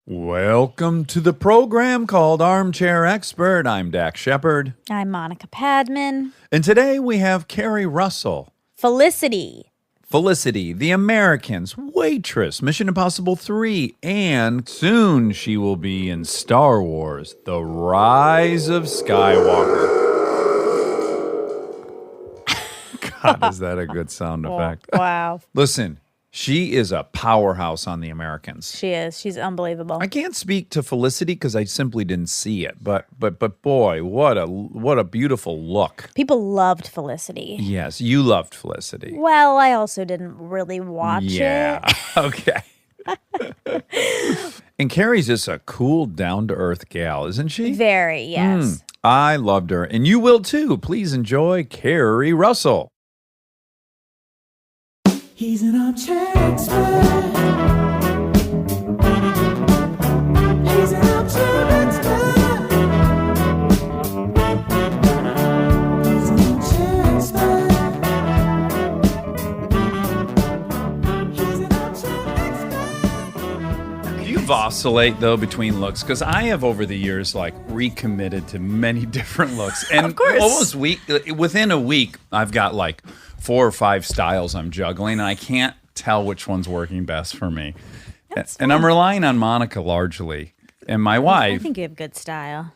Welcome to the program called Armchair Expert. I'm Dax Shepard. I'm Monica Padman. And today we have Keri Russell. Felicity, The Americans, Waitress, Mission Impossible 3, and soon she will be in Star Wars, The Rise of Skywalker. God, is that a good sound effect? Wow. Listen, she is a powerhouse on The Americans. She is. She's unbelievable. I can't speak to Felicity because I simply didn't see it, but boy, what a beautiful look. People loved Felicity. Yes, you loved Felicity. Well, I also didn't really watch it. Okay. And Keri's just a cool, down-to-earth gal, isn't she? Very, yes. I loved her, and you will too. Please enjoy Keri Russell. He's an armchair expert. He's an armchair expert. He's an armchair expert. He's an armchair expert. Do you vacillate, though, between looks? Because I have, over the years, recommitted to many different looks. And Of course. almost within a week, I've got 4 or 5 styles I'm juggling, and I can't tell which one's working best for me. And I'm relying on Monica largely, and my I wife. think you have good style.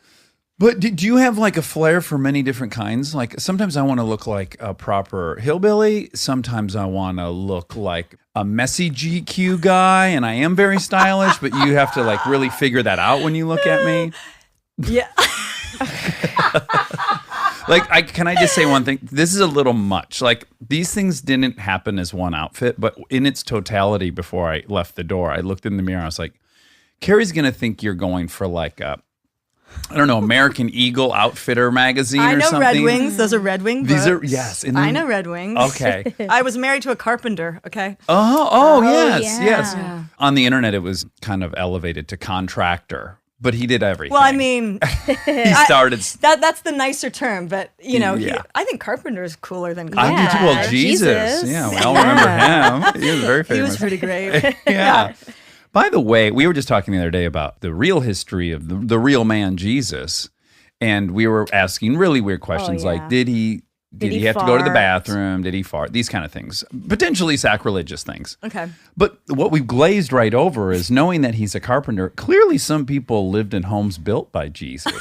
But do you have a flair for many different kinds? Sometimes I want to look like a proper hillbilly. Sometimes I want to look like a messy GQ guy, and I am very stylish, but you have to really figure that out when you look at me. Yeah. Can I just say one thing? This is a little much. These things didn't happen as one outfit, but in its totality, before I left the door, I looked in the mirror. I was like, Keri's going to think you're going for American Eagle Outfitter magazine I or know something. Red Wings. Those are Red Wing books. These are, yes. And I know Red Wings. Okay. I was married to a carpenter, okay? Oh, yes, yeah. yes. Yeah. On the internet, it was kind of elevated to contractor, but he did everything. Well, I mean, he started. that's the nicer term, but, Yeah. I think carpenter is cooler than I carpenter. do too. Well, Yeah, Jesus. Jesus. Yeah, we all remember him. He was very famous. He was pretty great. Yeah. By the way, we were just talking the other day about the real history of the real man, Jesus. And we were asking really weird questions yeah. like, did he he have to go to the fart? bathroom? Did he fart? These kind of things. Potentially sacrilegious things. Okay. But what we've glazed right over is knowing that he's a carpenter. Clearly, some people lived in homes built by Jesus.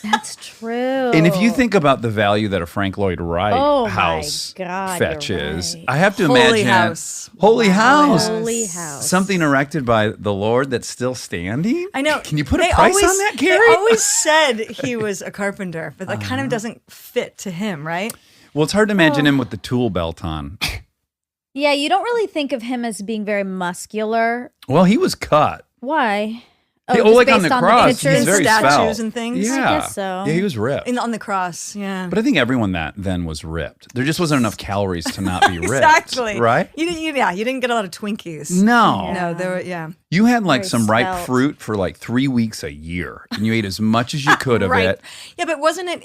That's true. And if you think about the value that a Frank Lloyd Wright Oh, my house God, you're fetches, right. I have to Holy imagine house. Holy house. Holy house. Something erected by the Lord that's still standing? I know. Can you put a They price always- on that, Keri? They always said he was a carpenter, but that kind of doesn't fit to him, right? Well, it's hard to imagine him with the tool belt on. Yeah, you don't really think of him as being very muscular. Well, he was cut. Why? Hey, just on based the on cross, pictures? he's very Statues svelte. and things? Yeah. I guess so. Yeah, he was ripped. On the cross, yeah. But I think everyone that then was ripped. There just wasn't enough calories to not be ripped. Exactly. Right? You didn't get a lot of Twinkies. No. No, there were, yeah. You had Very some ripe svelte. fruit for 3 weeks a year, and you ate as much as you could of Right. it. Yeah, but wasn't it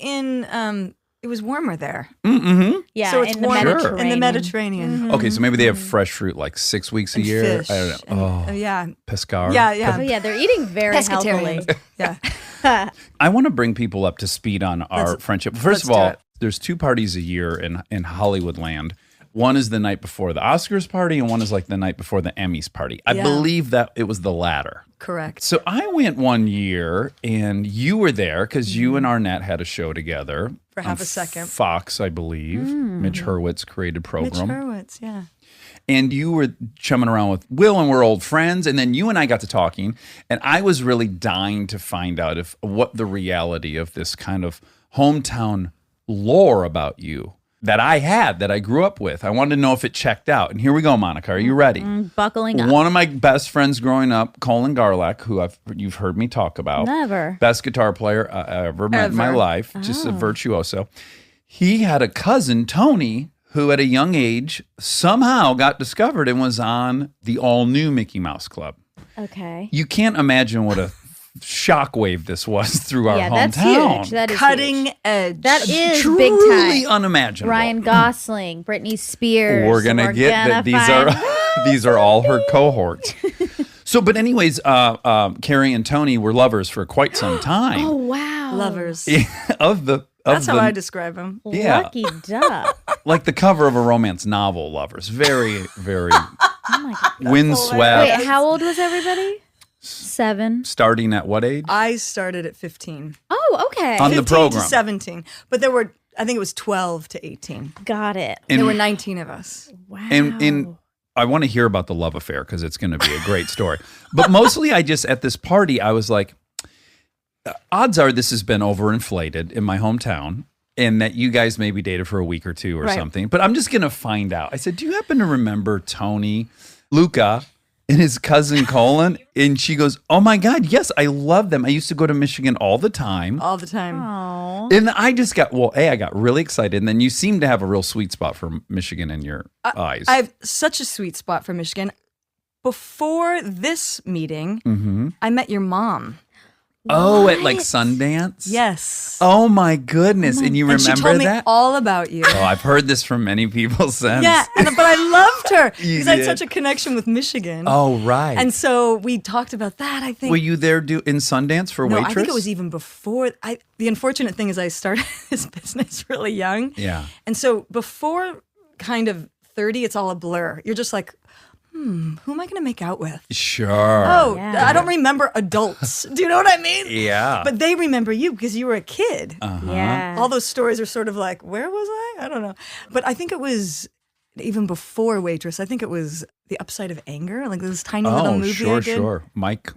it was warmer there. Mm-hmm. Yeah, so it's in the warmer Mediterranean. in the Mediterranean. Okay, so maybe they have fresh fruit 6 weeks a And year. fish. I don't know. And, yeah. Pescar. Yeah, yeah. Oh, yeah, they're eating very healthily. Pescatarian. Yeah. I want to bring people up to speed on our Let's- friendship. First let's of do all, it. there's 2 parties a year in Hollywood land. One is the night before the Oscars party, and one is the night before the Emmys party. I Yeah. believe that it was the latter. Correct. So I went one year, and you were there because you and Arnett had a show together. For on half a second. Fox, I believe. Mitch Hurwitz created Mitch program. Hurwitz, yeah. And you were chumming around with Will, and we're old friends. And then you and I got to talking, and I was really dying to find out what the reality of this kind of hometown lore about you that I grew up with. I wanted to know if it checked out. And here we go, Monica. Are you ready? Buckling up. One of my best friends growing up, Colin Garlack, who you've heard me talk about. Never. Best guitar player I ever met in my Ever. life. Just a virtuoso. He had a cousin, Tony, who at a young age somehow got discovered and was on the all-new Mickey Mouse Club. Okay. You can't imagine what a shockwave this was through our Yeah, hometown. that's huge. That is Cutting huge. edge. That is Truly big time. unimaginable. Ryan Gosling, Britney Spears. We're gonna get that these find- are these are all her cohorts. So, but anyways, Keri and Tony were lovers for quite some time. Oh wow. Lovers. Of That's how I describe them. Yeah. Lucky duck. like the cover of a romance novel, lovers. Very, very Oh my God. windswept. Wait, how old was everybody? 7. Starting at what age? I started at 15. Oh, okay. On the 15 program. to 17. But there were, I think it was 12 to 18. Got it. And- There were 19 of us. Wow. And I want to hear about the love affair because it's going to be a great story. But mostly, I just at this party, I was like, odds are this has been overinflated in my hometown, and that you guys maybe dated for a week or two or Right. something. But I'm just going to find out. I said, do you happen to remember Tony, Luca, and his cousin Colin? And she goes, oh my God, yes, I love them. I used to go to Michigan all the time. All the time. Oh. And I just got, I got really excited. And then you seem to have a real sweet spot for Michigan in your eyes. I have such a sweet spot for Michigan. Before this meeting, Mm-hmm. I met your mom. Oh, at like What? Sundance? Yes. Oh my goodness. And you and she remember told me that? all about you. Oh, I've heard this from many people since. Yeah, but I loved her You because I had did. such a connection with Michigan. Oh, right. And so we talked about that, I think. Were you there in Sundance for No, waitress? I think it was even before. The unfortunate thing is I started this business really young. Yeah. And so before kind of 30, it's all a blur. You're just like, who am I going to make out with? Sure. Oh, Yeah. I don't remember adults. Do you know what I mean? Yeah. But they remember you because you were a kid. Yeah. All those stories are sort of like, where was I? I don't know. But I think it was even before Waitress. I think it was The Upside of Anger, like this tiny little Oh, movie I did. sure. Mike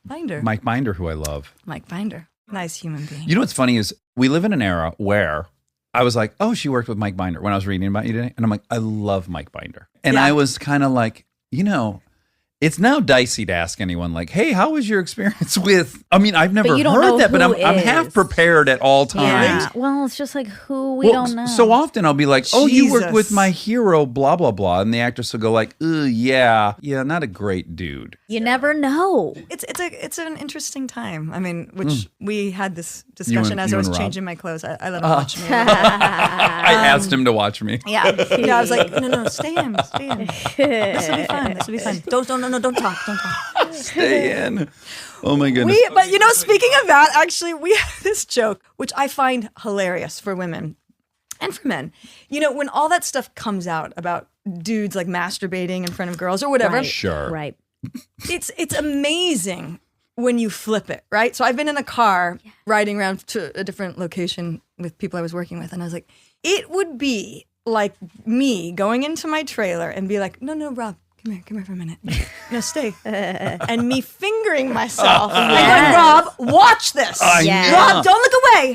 Binder. Binder, who I love. Mike Binder. Nice human being. You know what's funny is we live in an era where I was like, oh, she worked with Mike Binder when I was reading about you today. And I'm like, I love Mike Binder. And Yeah. I was kind of like, it's now dicey to ask anyone like, hey, how was your experience with, I've never you don't know heard that, but who I'm half is. prepared at all times. Yeah. Well, it's just like who we don't know. So often I'll be like, oh, you worked with Jesus. my hero, blah, blah, blah. And the actress will go like, yeah, not a great dude. You never know. It's an interesting time. Which we had this discussion You and- as you I was and Rob? changing my clothes. I let him watch me. I asked him to watch me. Yeah, I was like, no, stay in. This will be fun. Don't talk. Stay in. Oh my goodness. But speaking of that, actually, we have this joke, which I find hilarious for women and for men. When all that stuff comes out about dudes like masturbating in front of girls or whatever, Right. Sure. Right. it's amazing when you flip it, right? So I've been in a car riding around to a different location with people I was working with, and I was like, it would be like me going into my trailer and be like, no, Rob, come here for a minute. No, stay. And me fingering myself. And going, Rob, watch this. Yeah. Rob, don't look away.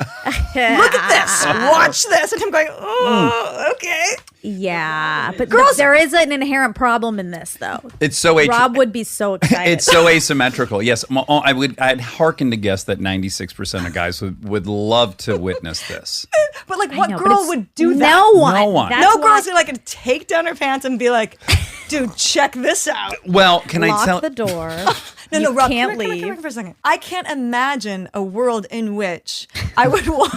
Look at this. Watch this. And I'm going, oh, okay. Yeah. But there is an inherent problem in this, though. It's so Rob would be so excited. It's so asymmetrical. Yes, I'd hearken to guess that 96% of guys would love to witness this. But like, I what know, but girl it's would do that? No one. No one. That's No why- girl's gonna like take down her pants and be like, dude, check this out. Well, can I Lock tell? the door. No, you Rob, can't come here leave. for a second. I can't imagine a world in which I would walk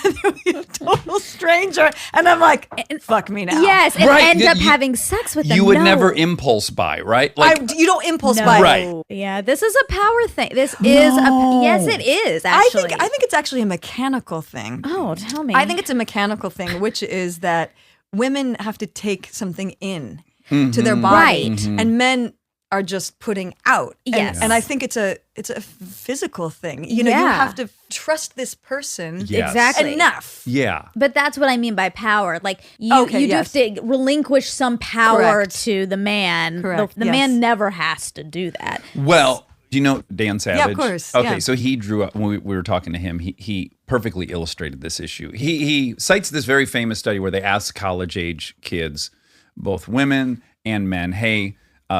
and there would be a total stranger and I'm like, fuck me now. Yes, and Right, end you- up having sex with them. You would No. never impulse buy, right? You don't impulse No. buy. Right. Yeah, this is a power thing. This is yes, it is. Actually, I think it's actually a mechanical thing. Oh, tell me. I think it's a mechanical thing, which is that women have to take something in to their body, Right. and men are just putting out. And- Yes. and I think it's a physical thing. You Yeah. have to trust this person Yes. Exactly. enough. Yeah. But that's what I mean by power. Like you Okay, do yes. have to relinquish some power Correct. to the man. Correct, The yes. man never has to do that. Well, do you know Dan Savage? course, Okay, yeah. so he drew up when we were talking to him. He perfectly illustrated this issue. He cites this very famous study where they asked college age kids, both women and men, hey.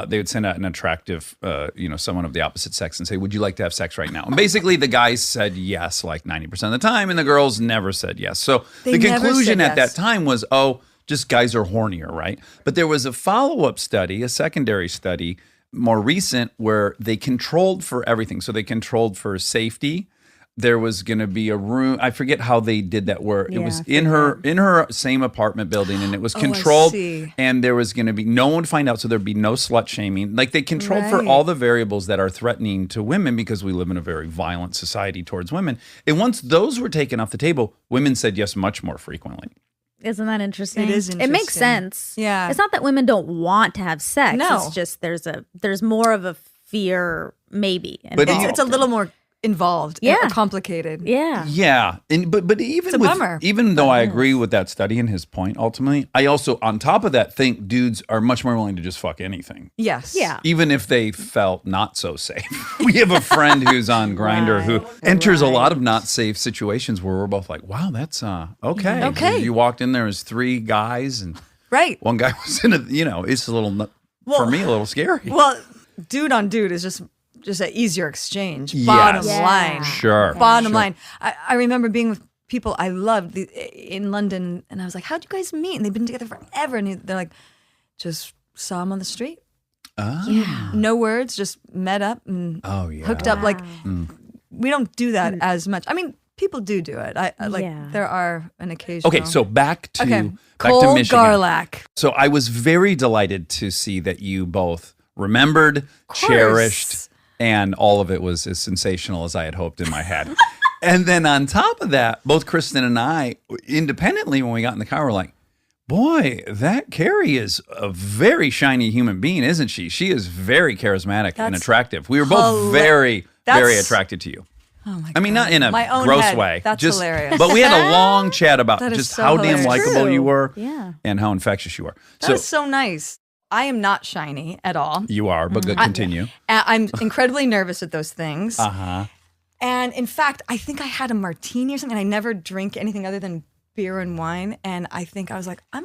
They would send out an attractive, someone of the opposite sex and say, would you like to have sex right now? And basically the guys said yes like 90% of the time and the girls never said yes. So They the never conclusion said at yes. that time was, just guys are hornier, right? But there was a follow-up study, a secondary study, more recent, where they controlled for everything. So they controlled for safety. there was going to be a room. I forget how they did that, where it Yeah, was I in her same apartment building, and it was I controlled. see. And there was going to be no one would find out, so there'd be no slut shaming. Like they controlled for Right. all the variables that are threatening to women, because we live in a very violent society towards women. And once those were taken off the table, women said yes much more frequently. Isn't that interesting? It is It makes interesting. sense. Yeah. It's not that women don't want to have sex. No. It's just there's more of a fear, maybe. But involved. It's a little more involved, Yeah. and complicated. Yeah. Yeah, and but even It's a bummer. even though I agree with that study and his point ultimately, I also on top of that think dudes are much more willing to just fuck anything, Yes. Yeah. even if they felt not so safe. We have a friend who's on Grindr who enters a lot of not safe situations where we're both like, "Wow, that's okay." Okay. You walked in there as 3 guys and Right. one guy was in a. It's a little for me a little scary. Well, dude on dude is just an easier exchange. Yes. Bottom Yeah. line. Sure. Bottom line. I remember being with people I loved in London, and I was like, "How'd you guys meet?" And they've been together forever, and they're like, "Just saw him on the street. Ah. No words, just met up and Oh yeah. hooked up." Like Mm. we don't do that as much. I mean, people do it. I like Yeah. there are an occasion. Okay, so back to Cole Michigan. Garlack. So I was very delighted to see that you both remembered, cherished, and all of it was as sensational as I had hoped in my head. And then on top of that, both Kristen and I, independently, when we got in the car, were like, boy, that Keri is a very shiny human being, isn't she? She is very charismatic and That's attractive. We were both very, very That's- attracted to you. Oh my I mean, not in a My own gross head. way. That's just, hilarious. But we had a long chat about That is just so how damn hilarious. likable True. you were Yeah. and how infectious you were. That is so nice. I am not shiny at all. You are, but continue. I'm incredibly nervous at those things. Uh-huh. And in fact, I think I had a martini or something. I never drink anything other than beer and wine. And I think I was like, I'm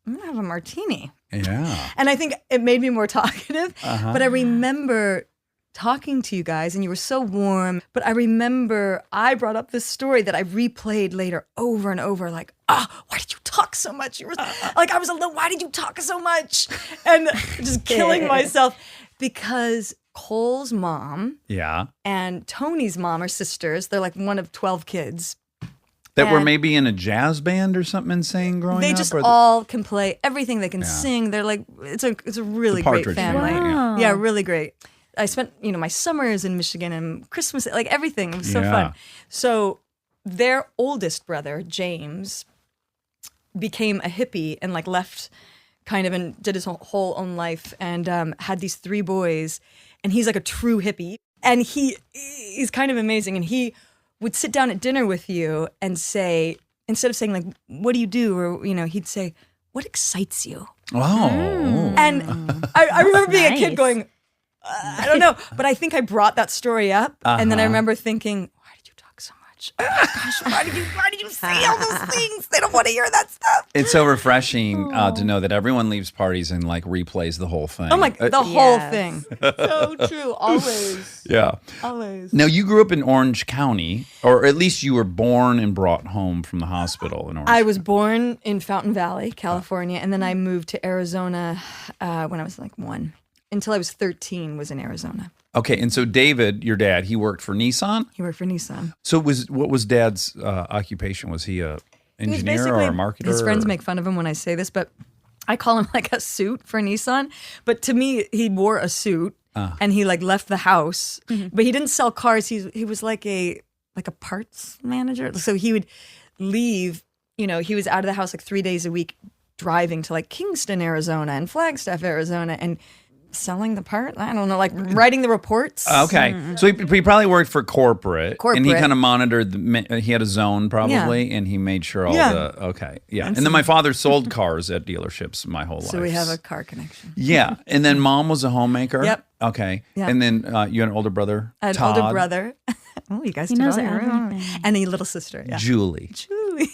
gonna have a martini. Yeah. And I think it made me more talkative. Uh-huh. But I remember talking to you guys, and you were so warm. But I remember I brought up this story that I replayed later over and over, like, why did you talk so much? You were like, I was alone. Why did you talk so much? And just killing myself because Cole's mom Yeah. and Tony's mom are sisters. They're like one of 12 kids. That were And- maybe in a jazz band or something insane growing They up? just or all can play everything. They can sing. They're like, it's a really great Partridge family. Family, Wow. Yeah, really great. I spent, my summers in Michigan and Christmas, like everything. It was so Yeah. fun. So their oldest brother, James, became a hippie and like left kind of and did his whole own life and had these 3 boys. And he's like a true hippie. And he's kind of amazing. And he would sit down at dinner with you and say, instead of saying like, what do you do? Or, he'd say, what excites you? Oh. And I remember being a Nice. kid going, I don't know, but I think I brought that story up, and then I remember thinking, why did you talk so much? Oh my gosh, why did you say all those things? They don't want to hear that stuff. It's so refreshing to know that everyone leaves parties and like replays the whole thing. Oh my, the whole Yes. thing. So true, always, Yeah. always. Now, you grew up in Orange County, or at least you were born and brought home from the hospital in Orange I was born in Fountain Valley, California, and then I moved to Arizona when I was like 1. Until I was 13, was in Arizona. Okay, and so David, your dad, he worked for Nissan. He worked for Nissan. So what was Dad's occupation? Was he a He was engineer or a marketer? His friends or- make fun of him when I say this, but I call him like a suit for Nissan. But to me, he wore a suit and he like left the house, but he didn't sell cars. He was like a parts manager. So he would leave. He was out of the house like 3 days a week, driving to like Kingston, Arizona, and Flagstaff, Arizona, and selling the part. I don't know, like writing the reports. Okay, so he probably worked for corporate, and he Corporate. kind of monitored. He had a zone probably, and he made sure all Yeah. the okay, yeah. And then my father sold cars at dealerships my whole life. So we have a car connection. yeah. And then Mom was a homemaker. Yep. Okay. Yep. And then you had an older brother, I had an Todd, older brother. Oh, you guys He did knows all your own. everything. And a little sister. Yeah. Julie. Julie.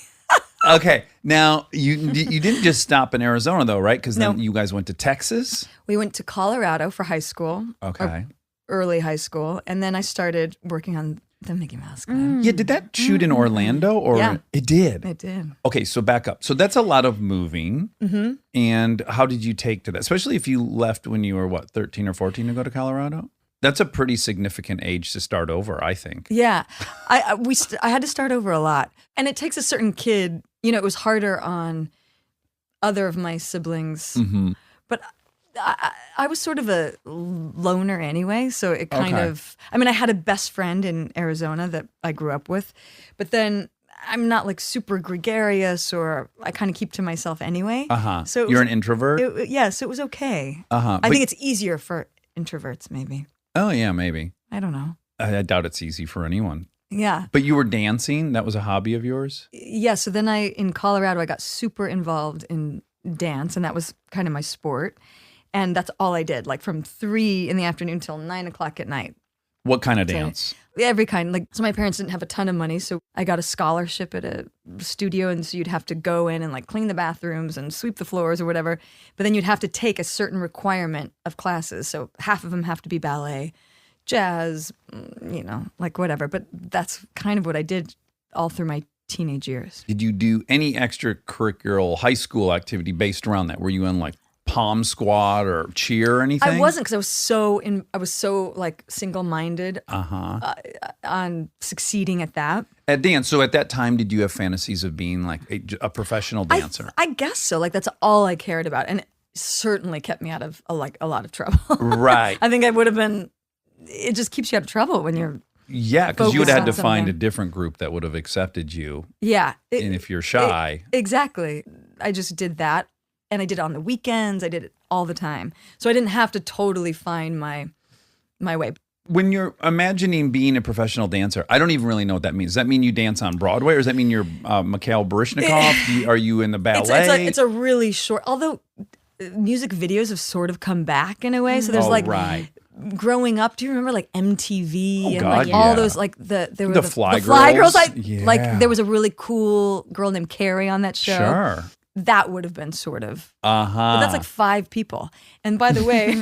Okay. Now you didn't just stop in Arizona though, right? Because then No. you guys went to Texas. We went to Colorado for high school. Okay. or early high school, and then I started working on the Mickey Mouse Club. Yeah. Did that shoot in Orlando or Yeah. it did? It did. Okay, so back up. So that's a lot of moving. And how did you take to that? Especially if you left when you were, 13 or 14 to go to Colorado? That's a pretty significant age to start over, I think. Yeah, I had to start over a lot, and it takes a certain kid. You know, it was harder on other of my siblings, but I was sort of a loner anyway, so it kind of. I mean, I had a best friend in Arizona that I grew up with, but then I'm not like super gregarious, or I kind of keep to myself anyway. So You're an introvert? So it was okay. Uh-huh. I think it's easier for introverts, maybe. Oh, yeah, maybe. I don't know. I doubt it's easy for anyone. Yeah. But you were dancing? That was a hobby of yours? Yeah. So then in Colorado, I got super involved in dance, and that was kind of my sport. And that's all I did, like from 3 p.m. till 9 o'clock at night. What kind of dance? Every kind. Like, so my parents didn't have a ton of money, so I got a scholarship at a studio, and so you'd have to go in and like clean the bathrooms and sweep the floors or whatever. But then you'd have to take a certain requirement of classes. So half of them have to be ballet, jazz, like whatever. But that's kind of what I did all through my teenage years. Did you do any extracurricular high school activity based around that? Were you in like pom squad or cheer or anything? I wasn't, because I was so like single-minded on succeeding at that. At dance. So at that time, did you have fantasies of being like a professional dancer? I guess so. Like, that's all I cared about, and it certainly kept me out of a lot of trouble. Right. I think I would have been. It just keeps you out of trouble when you're. Yeah, because you would have had to focused on find a something. different group that would have accepted you. Yeah. And if you're shy. Exactly. I just did that, and I did it on the weekends. I did it all the time, so I didn't have to totally find my way. When you're imagining being a professional dancer, I don't even really know what that means. Does that mean you dance on Broadway, or does that mean you're Mikhail Baryshnikov? Are you in the ballet? It's a really short. Although music videos have sort of come back in a way, so there's right. Growing up, do you remember like MTV and God, like all yeah. those like the Fly Girls? Girls? Yeah. Like there was a really cool girl named Keri on that show. Sure. That would have been sort of. Uh-huh. But that's like 5 people. And by the way,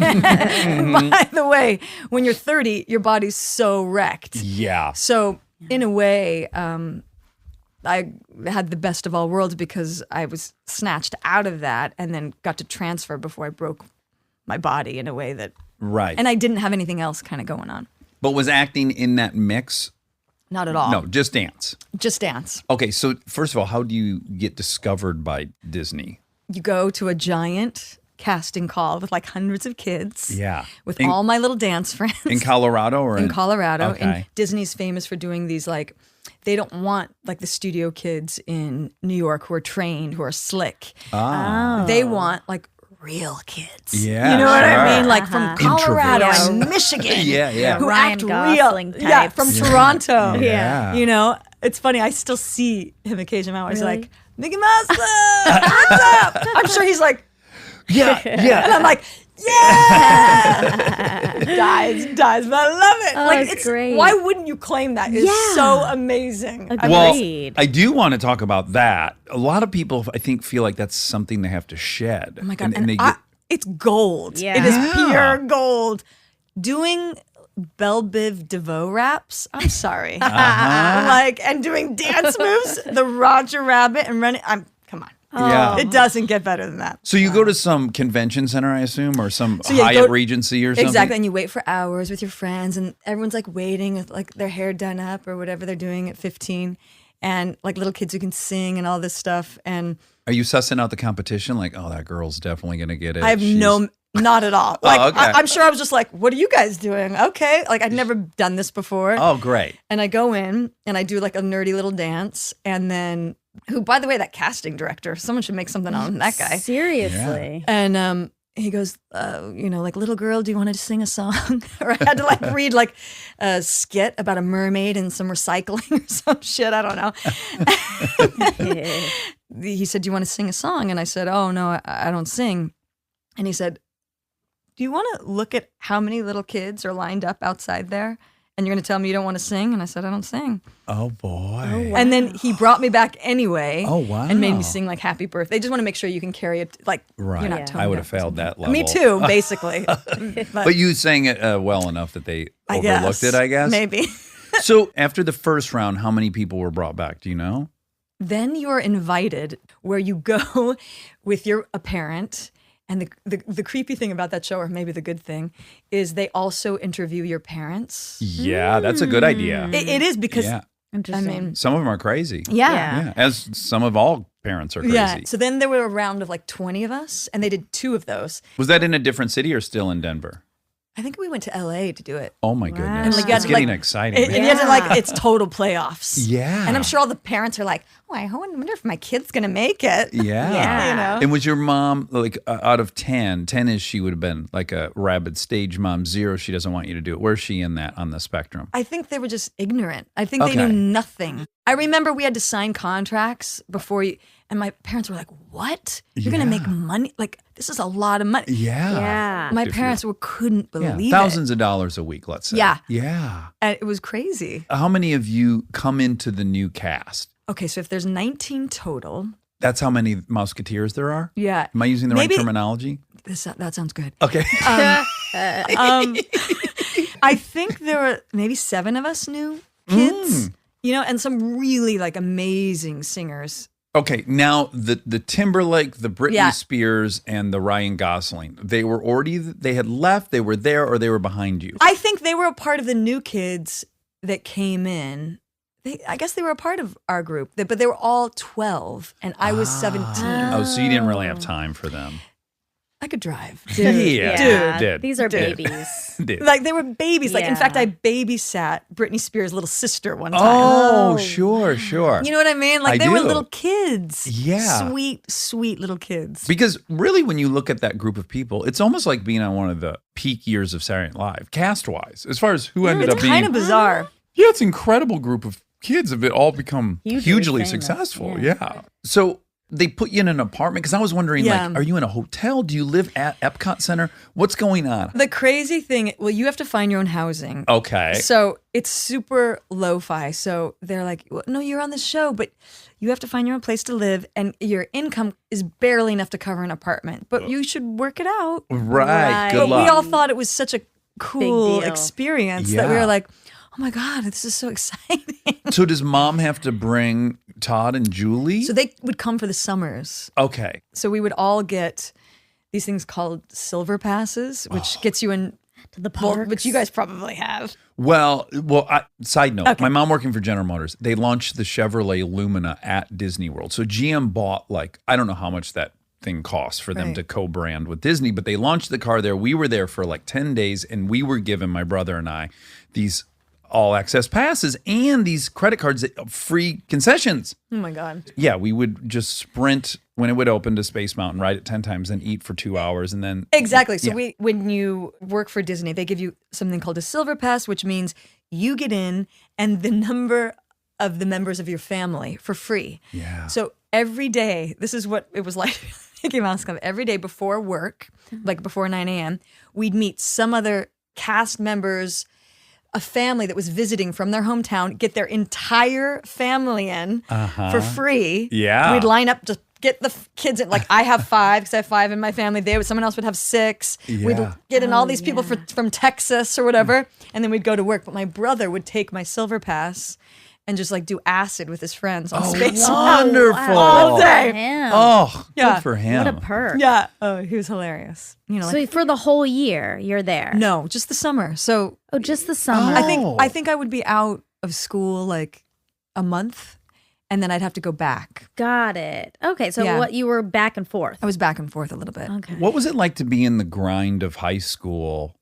when you're 30, your body's so wrecked. Yeah. So in a way, I had the best of all worlds, because I was snatched out of that and then got to transfer before I broke my body in a way that. Right. And I didn't have anything else kind of going on. But was acting in that mix? Not at all. No, just dance. Just dance. Okay, so first of all, how do you get discovered by Disney? You go to a giant casting call with like hundreds of kids. Yeah. With all my little dance friends. In Colorado or in Colorado. Okay. And Disney's famous for doing these like, they don't want like the studio kids in New York who are trained, who are slick. Ah. They want like real kids. Yeah, you know what I sure. mean? Like from Colorado Introverts. and Michigan. Yeah. Who Ryan act Gosling real. Yeah, types. from Toronto. Yeah. You know, it's funny. I still see him occasionally. I'm always Really? like, Mickey Mouse, what's up? I'm sure he's like, Yeah. and I'm like, yeah, dies, but I love it. Oh, like, it's great. Why wouldn't you claim that? It's Yeah. so amazing. Agreed. Well, I do want to talk about that. A lot of people, I think, feel like that's something they have to shed. Oh my God. And they it's gold. Yeah. It is Yeah. pure gold. Doing Belle Biv DeVoe raps, I'm sorry. Like, and doing dance moves, the Roger Rabbit and running, come on. Yeah. It doesn't get better than that. So you go to some convention center, I assume, or some So you Hyatt go- Regency or something? Exactly, and you wait for hours with your friends, and everyone's like waiting with like their hair done up or whatever they're doing at 15, and like little kids who can sing and all this stuff. And Are you sussing out the competition? Like, oh, that girl's definitely going to get it. I have She's- not at all. Like, okay. I'm sure I was just like, what are you guys doing? Okay. Like, I'd never done this before. Oh, great. And I go in and I do like a nerdy little dance. And then, who, by the way, that casting director, someone should make something on that guy. Seriously. And he goes, like, little girl, do you want to sing a song? Or I had to like read like a skit about a mermaid and some recycling or some shit. I don't know. He said, do you want to sing a song? And I said, oh, no, I don't sing. And he said, do you want to look at how many little kids are lined up outside there? And you're going to tell me you don't want to sing? And I said, I don't sing. Oh, boy. And then he brought me back anyway. Oh, wow. And made me sing like Happy Birthday. They just want to make sure you can carry it. Like, Right. you're not Yeah. toned I would up have or failed something. that level. Me too, basically. But you sang it well enough that they overlooked it, I guess. Maybe. So after the first round, how many people were brought back? Do you know? Then you're invited where you go with a parent, And the creepy thing about that show, or maybe the good thing, is they also interview your parents. Yeah, that's a good idea. It is because, Yeah. Interesting. I mean, Some of them are crazy. yeah. Yeah, as some of all parents are crazy. Yeah. So then there were a round of like 20 of us, and they did 2 of those. Was that in a different city or still in Denver? I think we went to LA to do it. Oh my goodness. like, It's you getting like- exciting. And you had to like, it's total playoffs. Yeah. And I'm sure all the parents are like, oh, I wonder if my kid's going to make it. Yeah. Yeah. You know? And was your mom like out of 10 is she would have been like a rabid stage mom, 0, she doesn't want you to do it. Where's she in that on the spectrum? I think they were just ignorant. I think they Okay. knew nothing. I remember we had to sign contracts before you, and my parents were like, what? You're going to make money? Like, this is a lot of money. Yeah. Yeah. My If you- parents couldn't Yeah. believe Thousands of dollars a week, let's say. Yeah. Yeah. it. And it was crazy. How many of you come into the new cast? Okay, so if there's 19 total, That's how many Musketeers there are? yeah. Am I using the Maybe- right terminology? That sounds good. Okay. I think there were maybe 7 of us new kids, you know, and some really like amazing singers. Okay, now the Timberlake, the Britney Yeah. Spears, and the Ryan Gosling, they had left, they were there, or they were behind you? I think they were a part of the new kids that came in. I guess they were a part of our group, but they were all 12, and I was 17. Oh, so you didn't really have time for them. I could drive. Yeah. Dude, Did. these are Did. babies. Did. Like they were babies. Like in Yeah. fact, I babysat Britney Spears' little sister one time. Oh, sure. You know what I mean? Like I they were do. little kids. Yeah. Sweet little kids. Because really, when you look at that group of people, it's almost like being on one of the peak years of Saturday Night Live, cast-wise, as far as who ended It's up being. kind of bizarre. Yeah, it's an incredible group of kids have all become Hugely hugely famous, successful. yeah. Yeah. So they put you in an apartment because I was wondering, Yeah. like, are you in a hotel? Do you live at Epcot Center? What's going on? The crazy thing, well, you have to find your own housing. Okay. So it's super lo-fi. So they're like, well, no, you're on this show, but you have to find your own place to live, and your income is barely enough to cover an apartment. But you should work it out. Right. Good But luck. we all thought it was such a cool deal. experience that we Yeah. were like, oh my God, this is so exciting. So does mom have to bring Todd and Julie? So they would come for the summers. Okay. So we would all get these things called silver passes, which gets you in To the well, parks. which you guys probably have. Well, side note, my mom working for General Motors, they launched the Chevrolet Lumina at Disney World. So GM bought I don't know how much that thing costs for them Right. to co-brand with Disney, but they launched the car there. We were there for 10 days and we were given, my brother and I, these all access passes and these credit cards, free concessions. Oh my God. Yeah, we would just sprint when it would open to Space Mountain, ride it 10 times, then eat for 2 hours, and then Exactly. So Yeah. when you work for Disney, they give you something called a silver pass, which means you get in and the number of the members of your family for free. Yeah. So every day, this is what it was like Mickey Mouse Club. Every day before work, like before 9 a.m., we'd meet some other cast members, a family that was visiting from their hometown, get their entire family in for free. Yeah. We'd line up to get the kids in. Like I have 5 because I have 5 in my family. Someone else would have 6. We'd Yeah. get in all these people from Texas or whatever, and then we'd go to work. But my brother would take my silver pass and just do acid with his friends on Space Mountain. wonderful. All day. Damn. Oh, Yeah. good for him. What a perk. Yeah. Oh, he was hilarious. You know, So for the whole year, you're there. no, just the summer. So Oh, just the summer. I think I would be out of school a month, and then I'd have to go back. Got it. Okay, so Yeah. what you were back and forth. I was back and forth a little bit. Okay. What was it like to be in the grind of high school,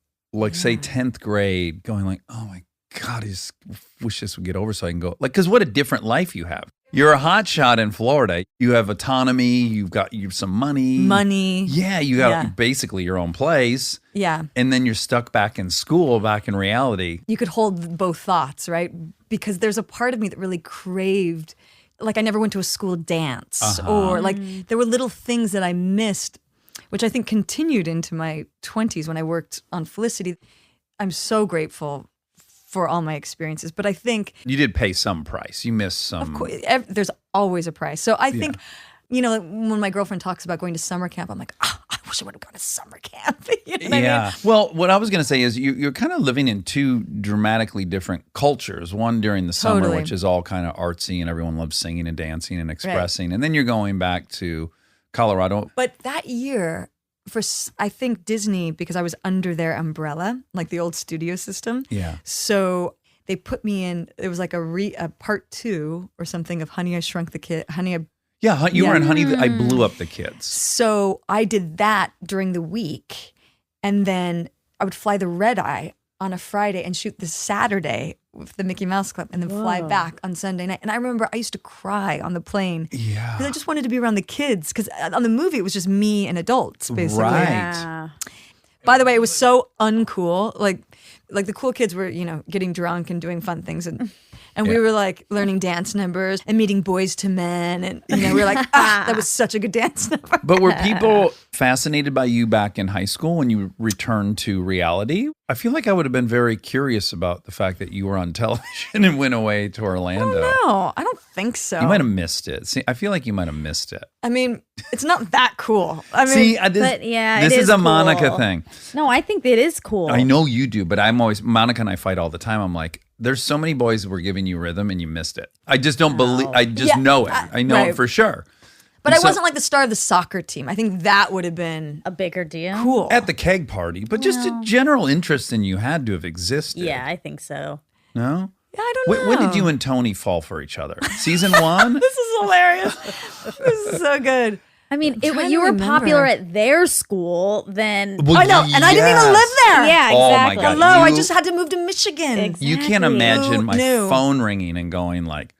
say 10th grade, going oh my God, I just wish this would get over so I can go. Because what a different life you have. You're a hot shot in Florida. You have autonomy. You have some money. Money. Yeah, you got Yeah. basically your own place. Yeah. And then you're stuck back in school, back in reality. You could hold both thoughts, right? Because there's a part of me that really craved, I never went to a school dance, or there were little things that I missed, which I think continued into my 20s when I worked on Felicity. I'm so grateful for all my experiences, but I think You did pay some price. You missed some. of course, there's always a price. So I think, when my girlfriend talks about going to summer camp, I'm like, I wish I would have gone to summer camp. You know what I Yeah. mean? Well, what I was going to say is you're kind of living in 2 dramatically different cultures. One during the summer, Totally. which is all kind of artsy and everyone loves singing and dancing and expressing. And then you're going back to Colorado. But that year, I think Disney, because I was under their umbrella, like the old studio system. Yeah. So they put me in. It was like a part 2 or something of Honey, I Shrunk the Kid. Yeah, you were in Honey, I Blew Up the Kids. So I did that during the week, and then I would fly the red eye on a Friday and shoot the Saturday with the Mickey Mouse Club, and then fly back on Sunday night. And I remember I used to cry on the plane because I just wanted to be around the kids. Because on the movie it was just me and adults, basically. Right. Yeah. By the way, it was so uncool. Like the cool kids were, getting drunk and doing fun things, and we were like learning dance numbers and meeting Boys to Men, and we were like, that was such a good dance number. But were people fascinated by you back in high school when you returned to reality? I feel like I would have been very curious about the fact that you were on television and went away to Orlando. No, I don't think so. You might have missed it. See, I feel like you might have missed it. I mean, it's not that cool. I mean, See, But yeah, this it is a cool. Monica thing. No, I think it is cool. I know you do, but Monica and I fight all the time. I'm like, there's so many boys that were giving you rhythm and you missed it. I just don't believe, I just know it. I know it right. for sure. but And I so- wasn't like the star of the soccer team. I think that would have been A bigger deal. cool. At the keg party, but just a general interest in you had to have existed. Yeah, I think so. No? Yeah, I don't know. When did you and Tony fall for each other? Season 1? This is hilarious. This is so good. I mean, trying you to were remember. popular at their school, then. Well, I know, and I didn't even yes. live there. Yeah, Oh my exactly. God. Hello, I You- just had to move to Michigan. Exactly. You can't imagine Who my knew? phone ringing and going like,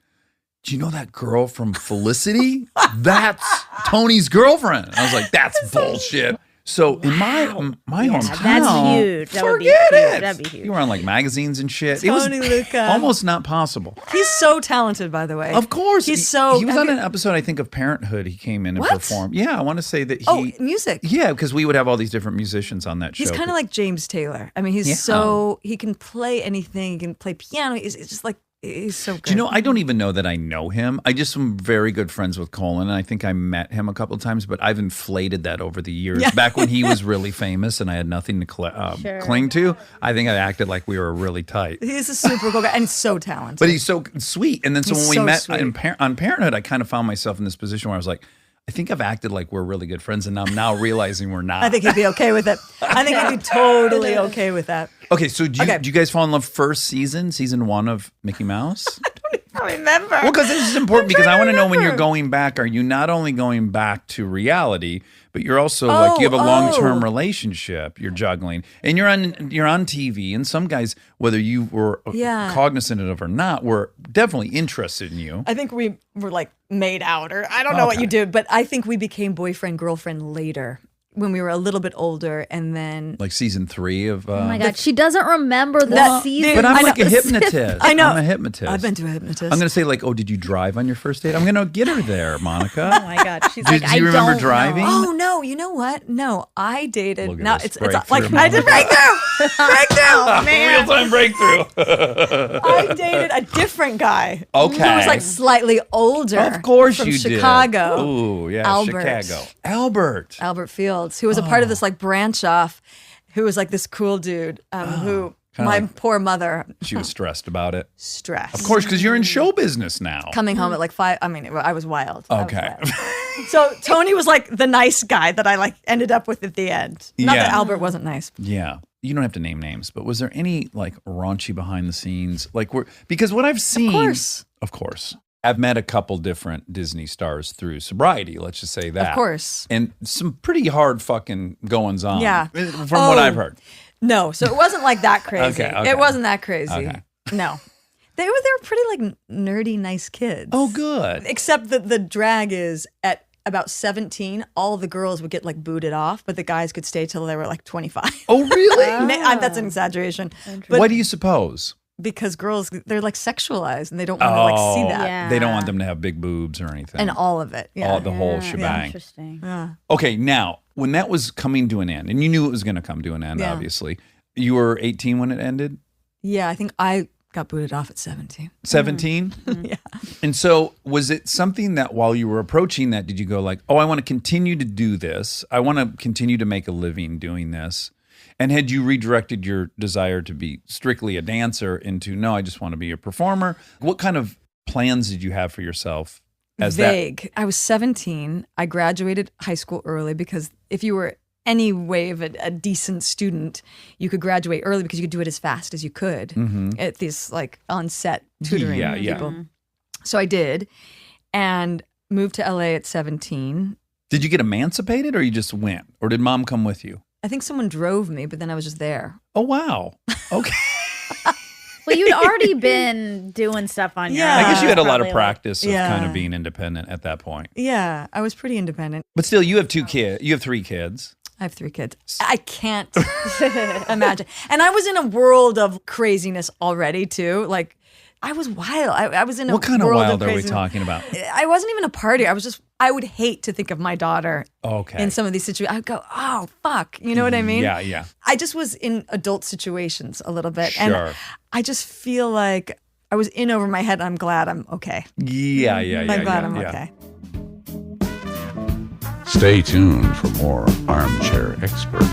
do you know that girl from Felicity? That's Tony's girlfriend. I was like, that's bullshit. So in my hometown, that's huge. That would be forget huge. it. That'd be huge. You were on like magazines and shit. Tony it was Luca. almost not possible. He's so talented, by the way. Of course, He's so. He was have on you- an episode, I think, of Parenthood. He came in and What? performed. Yeah, I want to say that he. Oh, music. Yeah, because we would have all these different musicians on that show. He's kind of like James Taylor. I mean, he's Yeah. so he can play anything. He can play piano. It's just like he's so good. Do you know, I don't even know that I know him. I just am very good friends with Colin, and I think I met him a couple of times, but I've inflated that over the years. Yeah. Back when he was really famous and I had nothing to cling to, I think I acted like we were really tight. He's a super cool guy and so talented. But he's so sweet. And then so He's when we so met sweet. on Parenthood, I kind of found myself in this position where I was like, I think I've acted like we're really good friends, and I'm now realizing we're not. I think he'd be okay with it. I think he'd be totally okay with that. Okay, so do Okay. you guys fall in love first season 1 of Mickey Mouse? I remember. Well, because this is important because I want to know when you're remember. going back, are you not only going back to reality, but you're also like you have a long-term relationship you're juggling, and you're on TV, and some guys, whether you were Yeah. cognizant of it or not, were definitely interested in you. I think we were like made out, or I don't know what you did, but I think we became boyfriend girlfriend later when we were a little bit older, and then Like season 3 of. Oh my God, she doesn't remember the That- season. But I'm I like know. a hypnotist. I know. I'm a hypnotist. I've been to a hypnotist. I'm going to say like, oh, did you drive on your first date? I'm going to get her there, Monica. Oh my God, she's Did like, you I remember don't driving? know. Oh no! You know what? No, I dated. Look at Now this it's breakthrough, like I did Monica. breakthrough, man. Real-time breakthrough. I dated a different guy. Okay. who was like slightly older. Of course from you Chicago. did. Ooh, yeah, Albert. Chicago. Albert Fields, who was a part of this like branch off, who was like this cool dude, who Kinda my like- poor mother She was stressed about it. stressed. Of course, because you're in show business now. Coming home at like 5. I mean, I was wild. I was Okay. wild. So Tony was like the nice guy that I like ended up with at the end. Not Yeah. that Albert wasn't nice. Yeah. You don't have to name names, but was there any like raunchy behind the scenes? Because what I've seen. Of course. I've met a couple different Disney stars through sobriety, let's just say that. Of course. And some pretty hard fucking goings on. Yeah. From what I've heard. No, so it wasn't like that crazy. Okay. It wasn't that crazy. Okay. No. They were pretty like nerdy, nice kids. Oh, good. Except that the drag is at about 17, all the girls would get like booted off, but the guys could stay till they were like 25. Oh, really? That's an exaggeration. But What do you suppose? because girls, they're like sexualized and they don't want to like see that. Yeah. They don't want them to have big boobs or anything. And all of it. Yeah. The whole Yeah, shebang. Interesting. yeah. Okay, now, when that was coming to an end, and you knew it was going to come to an end, Yeah. obviously, you were 18 when it ended? Yeah, I think I got booted off at 17. 17? Yeah. And so was it something that while you were approaching that, did you go like, oh, I want to continue to do this. I want to continue to make a living doing this. And had you redirected your desire to be strictly a dancer into, no, I just want to be a performer? What kind of plans did you have for yourself as Vague. I was 17. I graduated high school early because if you were any way of a decent student, you could graduate early because you could do it as fast as you could at these like on-set tutoring Yeah, yeah. people. So I did, and moved to LA at 17. Did you get emancipated or you just went? Or did mom come with you? I think someone drove me, but then I was just there. Oh, wow. Okay. Well, you'd already been doing stuff on your Yeah. own. I guess you had a lot Probably of practice of Yeah. kind of being independent at that point. Yeah, I was pretty independent. But still, you have 2 kids. You have 3 kids. I have 3 kids. I can't imagine. And I was in a world of craziness already, too. Like, I was wild. I was in a What kind of world wild are we craziness. talking about? I wasn't even a party. I would hate to think of my daughter Okay. in some of these situations. I'd go, oh, fuck. You know what I mean? Yeah, yeah. I just was in adult situations a little bit. Sure. And I just feel like I was in over my head. And I'm glad I'm okay. Yeah, yeah, yeah. I'm glad yeah, I'm yeah. okay. Stay tuned for more Armchair Expert,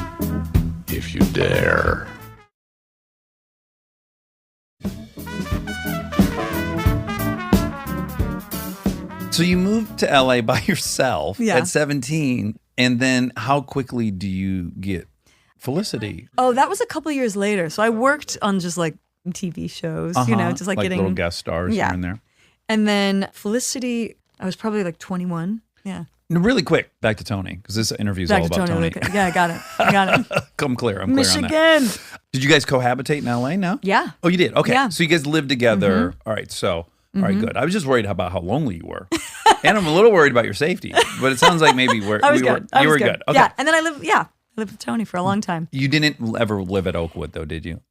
if you dare. So you moved to LA by yourself Yeah. at 17. And then how quickly do you get Felicity? Oh, that was a couple years later. So I worked on just like TV shows, you know, just like getting little guest stars Yeah. here and there. And then Felicity, I was probably like 21. Yeah. No, really quick, back to Tony, because this interview is Back all to about Tony. Tony. Yeah, I got it. I got it. I'm clear on that. Michigan. Did you guys cohabitate in LA now? Yeah. Oh, you did? Okay. Yeah. So you guys lived together. All right. So, all right, good. I was just worried about how lonely you were. And I'm a little worried about your safety. But it sounds like maybe I was good. you were good. Okay. Yeah. And then I lived with Tony for a long time. You didn't ever live at Oakwood, though, did you?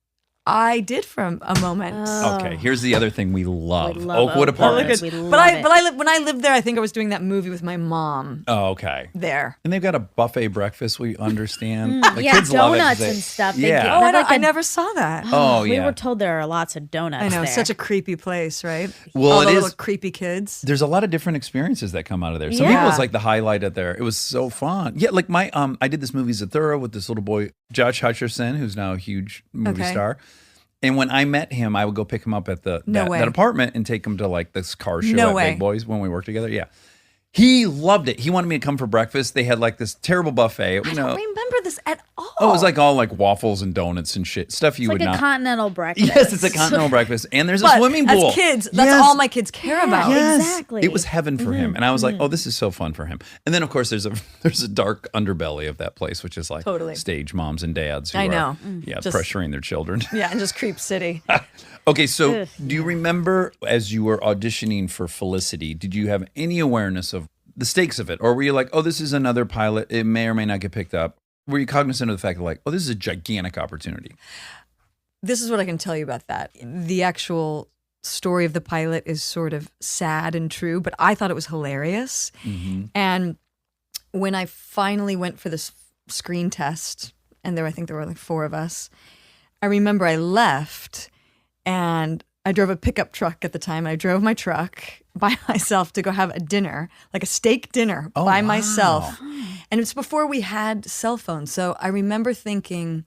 I did for a moment. Okay. Here's the other thing we love. We love Oakwood Oakwood. apartments. We love But it. when I lived there, I think I was doing that movie with my mom Oh, okay. there. And they've got a buffet breakfast. We understand. The yeah, kids love it 'cause donuts they- and stuff. They Yeah. get- Oh, have like I a- never saw that. Oh, We yeah. were told there are lots of donuts. I know, there. such a creepy place, right? Well, All it the is- little creepy kids. There's a lot of different experiences that come out of there. Some Yeah. people, it's like the highlight of there. It was so fun. Yeah, like my I did this movie Zathura with this little boy, Josh Hutcherson, who's now a huge movie Okay. star. And when I met him, I would go pick him up at No way. that apartment and take him to like this car show No at way. Big Boys when we worked together. Yeah. He loved it. He wanted me to come for breakfast. They had like this terrible buffet. You I know, don't remember this at all. oh, it was like all like waffles and donuts and shit. Stuff you It's would like a not. continental breakfast. Yes, it's a continental breakfast. And there's a But swimming pool. as kids, that's Yes. all my kids care about. Yes. Exactly. It was heaven for him. And I was like, oh, this is so fun for him. And then of course there's a dark underbelly of that place, which is like Totally. stage moms and dads who I are know. Just- pressuring their children. Yeah, and just Creep City. Okay, so Ugh, do you remember as you were auditioning for Felicity, did you have any awareness of the stakes of it? Or were you like, oh, this is another pilot, it may or may not get picked up? Were you cognizant of the fact that like, oh, this is a gigantic opportunity? This is what I can tell you about that. The actual story of the pilot is sort of sad and true, but I thought it was hilarious. And when I finally went for this screen test, and I think there were like 4 of us, I remember I left and I drove a pickup truck at the time. I drove my truck by myself to go have a dinner, like a steak dinner Oh, by wow. myself. And it's before we had cell phones. So I remember thinking,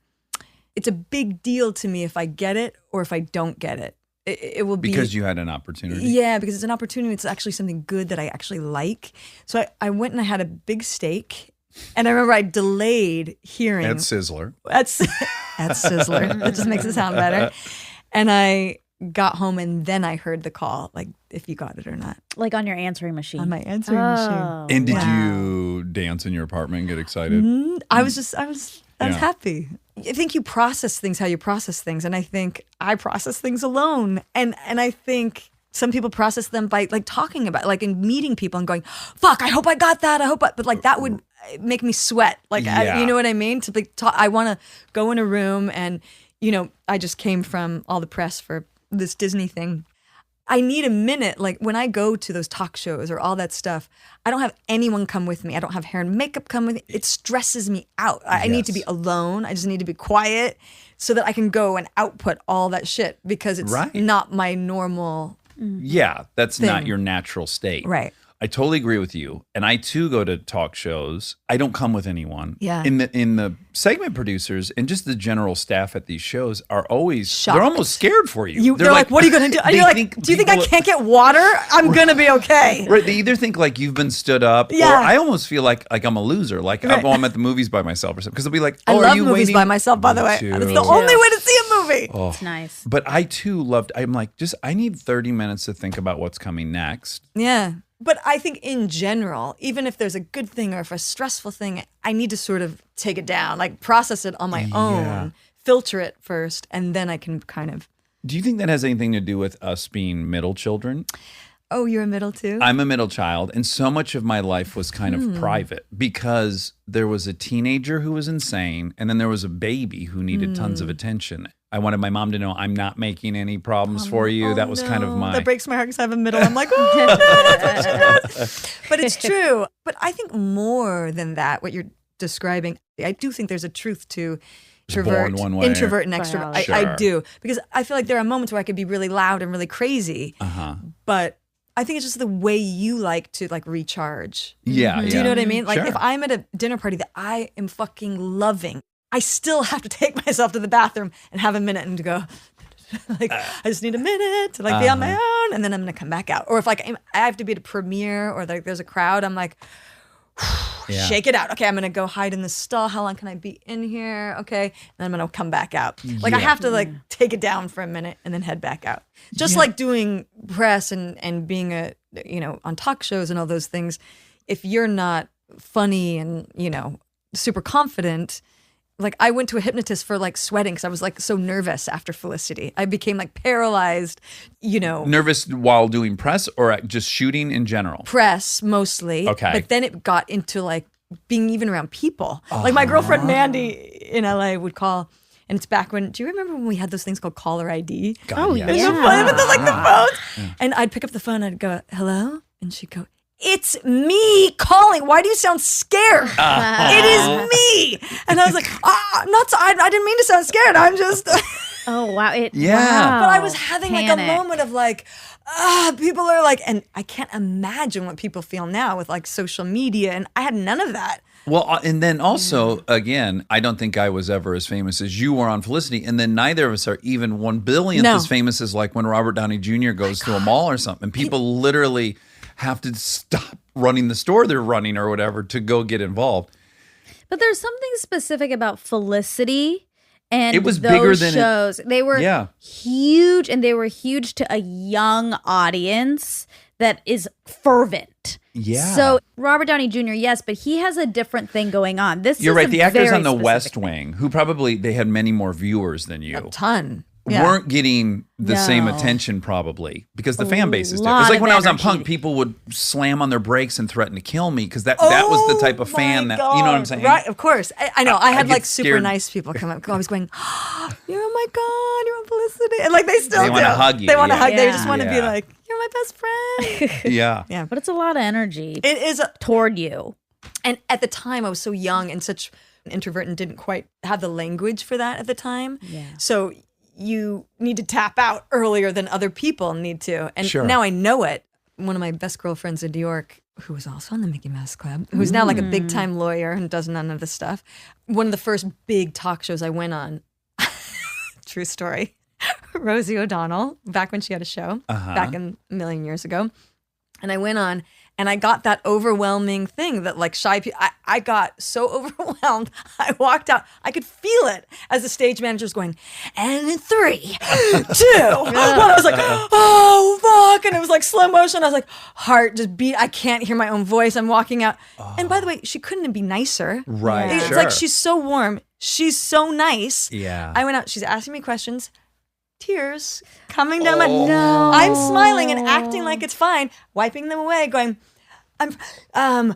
it's a big deal to me if I get it or if I don't get it. It will be Because you had an opportunity? yeah, because it's an opportunity. It's actually something good that I actually like. So I went and I had a big steak, and I remember I delayed hearing At Sizzler. that's Sizzler. That just makes it sound better. And I got home, and then I heard the call, like if you got it or not, like on your answering machine. on my answering machine. Oh, And did wow. you dance in your apartment and get excited? I was Yeah. happy. I think you process things how you process things, and I think I process things alone, and I think some people process them by like talking about, like in meeting people and going, "Fuck, I hope I got that. I hope," but like that would make me sweat. Like Yeah. you know what I mean? To like, I want to go in a room, and you know, I just came from all the press for this Disney thing. I need a minute. Like when I go to those talk shows or all that stuff, I don't have anyone come with me. I don't have hair and makeup come with me. It stresses me out. I need to be Yes. alone. I just need to be quiet so that I can go and output all that shit because it's Right. not my normal. Yeah, that's not Thing. your natural state. Right. I totally agree with you. And I too go to talk shows. I don't come with anyone. Yeah. In the segment producers and just the general staff at these shows are always Shocked. they're almost scared for you. They're like, what are you going to do? And they you're like, think do you think I people- can't get water? I'm going to be okay. Right, they either think like you've been stood up, Yeah. or I almost feel like I'm a loser, like Right. I'm at the movies by myself or something. Because they'll be like, I "Oh, are love you movies waiting?" by myself, by the Me way. too. That's the only way to see a movie. It's nice. But I too loved. I'm like, I need 30 minutes to think about what's coming next. Yeah. But I think in general, even if there's a good thing or if a stressful thing, I need to sort of take it down, like process it on my own, filter it first, and then I can kind of, Do you think that has anything to do with us being middle children? oh, you're a middle too? I'm a middle child, and so much of my life was kind of private because there was a teenager who was insane, and then there was a baby who needed tons of attention. I wanted my mom to know I'm not making any problems for you. That was kind of my. That breaks my heart because I have a middle. I'm like, oh, no, that's what she does. But it's true. But I think more than that, what you're describing, I do think there's a truth to born one way. introvert and extrovert. Biology. I Sure. do. Because I feel like there are moments where I could be really loud and really crazy. But I think it's just the way you like to like recharge. Yeah, Do you know what I mean? Like Sure. if I'm at a dinner party that I am fucking loving, I still have to take myself to the bathroom and have a minute and to go, like, I just need a minute to like be on my own, and then I'm gonna come back out. Or if like I have to be at a premiere or like there's a crowd, I'm like, Yeah. shake it out. Okay, I'm gonna go hide in the stall. How long can I be in here? Okay, and I'm gonna come back out. Like I Yeah. have to like take it down for a minute and then head back out. Just like doing press and being on talk shows and all those things. If you're not funny and super confident. Like I went to a hypnotist for like sweating because I was like so nervous after Felicity. I became like paralyzed, Nervous while doing press or just shooting in general? press mostly. Okay. But then it got into like being even around people. Like my girlfriend Mandy in LA would call, and it's back when, do you remember when we had those things called caller ID? God, yes. yeah. Funny with the phones. And I'd pick up the phone and I'd go, hello? And she'd go, it's me calling. Why do you sound scared? It is me. And I was like, I didn't mean to sound scared. I'm just. Oh wow! Yeah. Wow. But I was having like a Panic. moment of like, people are like, and I can't imagine what people feel now with like social media. And I had none of that. Well, and then also, again, I don't think I was ever as famous as you were on Felicity. And then neither of us are even 1/1000th No. as famous as like when Robert Downey Jr. goes to a mall or something. People literally have to stop running the store they're running or whatever to go get involved. But there's something specific about Felicity and It was those bigger than it- shows. They were Yeah. huge, and they were huge to a young audience that is fervent. Yeah. So Robert Downey Jr., yes, but he has a different thing going on. This You're is right. a The actors very on The specific West thing. Wing, who probably they had many more viewers than you, Ton. Yeah. weren't getting the same No. attention probably because the fan base is lot different. It's like of when I was on energy. Punk, people would slam on their brakes and threaten to kill me because that was the type of Oh fan my that, you know what I'm God. saying? Right, of course. I know. I had get like super scared. nice people come up. I was going, you're, oh my God, you're on Felicity. And like they still They do. wanna hug you, They want to yeah. hug. They just want to be Yeah. like, you're my best friend. Yeah. Yeah. But it's a lot of energy It is. toward you. And at the time, I was so young and such an introvert and didn't quite have the language for that at the time. Yeah. So you need to tap out earlier than other people need to. And Sure. now I know it. One of my best girlfriends in New York, who was also on the Mickey Mouse Club, who's now like a big time lawyer and does none of this stuff. One of the first big talk shows I went on, true story, Rosie O'Donnell, back when she had a show, back in a million years ago. And I went on and I got that overwhelming thing that like shy people, I got so overwhelmed. I walked out. I could feel it as the stage manager was going, and in 3, 2, 1. I was like, oh, fuck. And it was like slow motion. I was like, heart just beat. I can't hear my own voice. I'm walking out. And by the way, she couldn't be nicer. Right. It's Sure. like she's so warm. She's so nice. Yeah. I went out. She's asking me questions. Tears coming down my. Oh. I'm smiling and acting like it's fine, wiping them away, going, I'm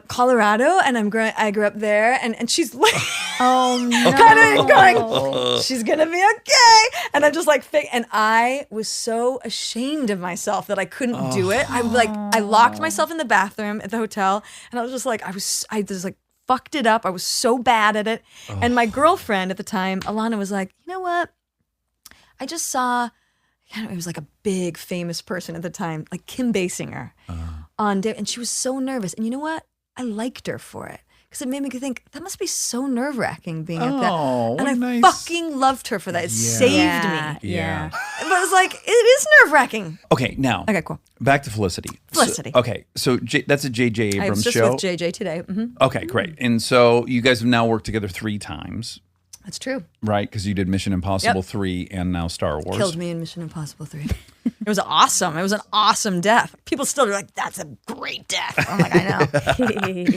Colorado, and I grew up there, and she's like, Oh no! kind of going, she's gonna be okay, and I'm just like, and I was so ashamed of myself that I couldn't do it. I locked myself in the bathroom at the hotel, and I was just like, I just like fucked it up. I was so bad at it, and my girlfriend at the time, Alana, was like, you know what? I just saw, it was like a big famous person at the time, like Kim Basinger, on day, and she was so nervous. And you know what? I liked her for it. Because it made me think, that must be so nerve-wracking being at that. Oh, And I nice. fucking loved her for that. It saved me. Yeah. But it's like, it is nerve-wracking. Okay, now Okay, cool. back to Felicity. Felicity. So that's a J.J. I was Abrams just show. with JJ today. Okay, great. And so you guys have now worked together 3 times, That's true. right? Because you did Mission Impossible 3 and now Star Wars. Killed me in Mission Impossible 3. It was awesome. It was an awesome death. People still are like, that's a great death. I'm like, I know.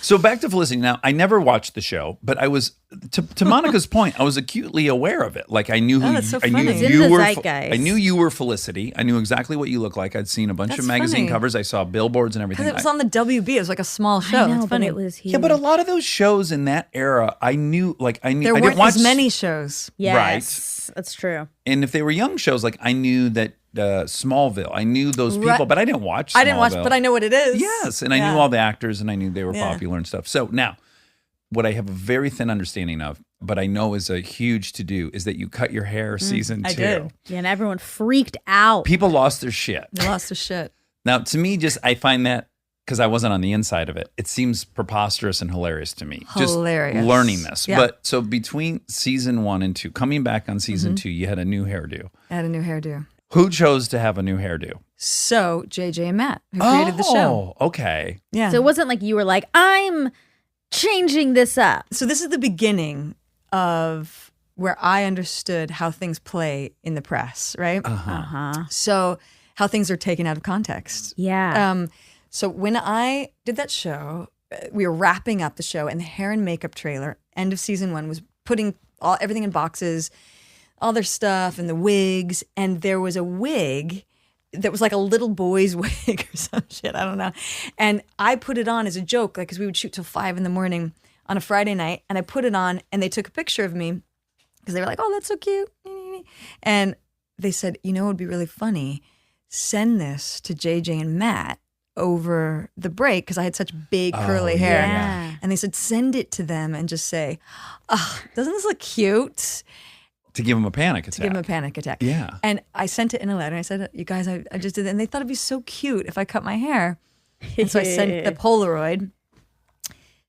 So back to Felicity. Now, I never watched the show, but I was to Monica's point. I was acutely aware of it. Like I knew who that's so I knew funny. It's in you the were. zeitgeist. I knew you were Felicity. I knew exactly what you looked like. I'd seen a bunch That's of magazine funny. covers. I saw billboards and everything. Because it was on the WB. It was like a small show. I know, It's but funny. it was huge. Yeah, but a lot of those shows in that era, I knew. Like I knew. There I weren't didn't watch as many shows. Yes, that's true. And if they were young shows, like I knew that Smallville. I knew those people, Right. but I didn't watch. I didn't watch, Smallville. but I know what it is. Yes, and I Yeah. knew all the actors, and I knew they were Yeah. popular and stuff. So now, what I have a very thin understanding of, but I know is a huge to do, is that you cut your hair season 2. I did. Yeah, and everyone freaked out. People lost their shit. I lost the shit. Now, to me, I find that because I wasn't on the inside of it, it seems preposterous and hilarious to me. Hilarious. Just learning this. Yeah. But so between season 1 and 2, coming back on season 2, you had a new hairdo. I had a new hairdo. Who chose to have a new hairdo? So, JJ and Matt, who created the show. Oh, okay. Yeah. So it wasn't like you were like, I'm changing this up. So this is the beginning of where I understood how things play in the press, right? Uh-huh. So how things are taken out of context. Yeah. So when I did that show, we were wrapping up the show, and the hair and makeup trailer, end of season 1, was putting everything in boxes, all their stuff and the wigs, and there was a wig that was like a little boy's wig or some shit. I don't know. And I put it on as a joke, like, because we would shoot till 5 a.m. on a Friday night, and I put it on, and they took a picture of me because they were like, "Oh, that's so cute," and they said, "You know, it would be really funny. Send this to JJ and Matt over the break," because I had such big curly hair. yeah. And they said, "Send it to them and just say, oh, doesn't this look cute?" To give him a panic attack. To give them a panic attack. Yeah. And I sent it in a letter. I said, "You guys, I just did it." And they thought it'd be so cute if I cut my hair. And so I sent the Polaroid.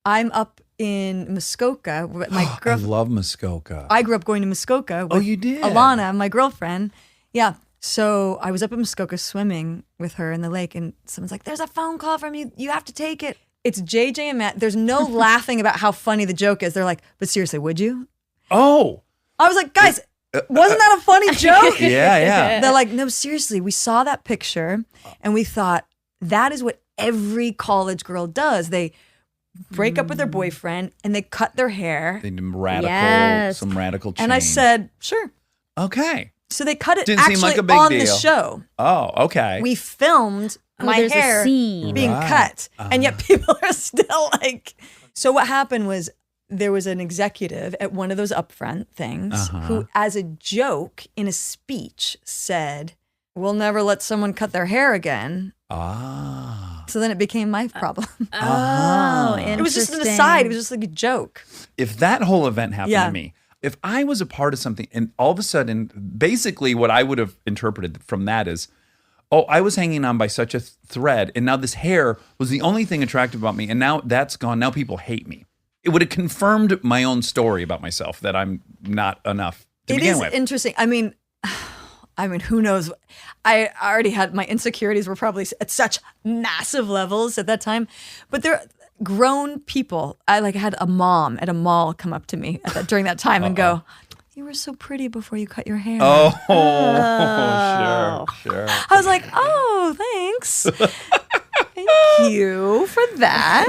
I'm up in Muskoka. My I girl, love Muskoka. I grew up going to Muskoka with you did? Alana, my girlfriend. Yeah. So I was up in Muskoka swimming with her in the lake, and someone's like, "There's a phone call from you. You have to take it." It's JJ and Matt. There's no laughing about how funny the joke is. They're like, "But seriously, would you?" Oh, I was like, "Guys, wasn't that a funny joke?" yeah. They're like, "No, seriously, we saw that picture and we thought that is what every college girl does. They break up with their boyfriend and they cut their hair." They did radical, Yes. some radical change. And I said, "Sure." okay. So they cut it Didn't seem actually like a big on the deal. show. Oh, okay. We filmed my there's a hair scene. being Right. cut, and yet people are still like. So what happened was there was an executive at one of those upfront things who, as a joke in a speech, said, "We'll never let someone cut their hair again." Ah. So then it became my problem. Oh, It was just an aside. It was just like a joke. If that whole event happened Yeah. to me, if I was a part of something and all of a sudden, basically what I would have interpreted from that is, oh, I was hanging on by such a thread, and now this hair was the only thing attractive about me, and now that's gone. Now people hate me. It would have confirmed my own story about myself that I'm not enough to It begin is with. interesting. I mean, who knows? I already had my insecurities were probably at such massive levels at that time, but they're grown people. I had a mom at a mall come up to me during that time and go, "You were so pretty before you cut your hair." Oh, sure. I was like, "Oh, thanks. Thank you for that."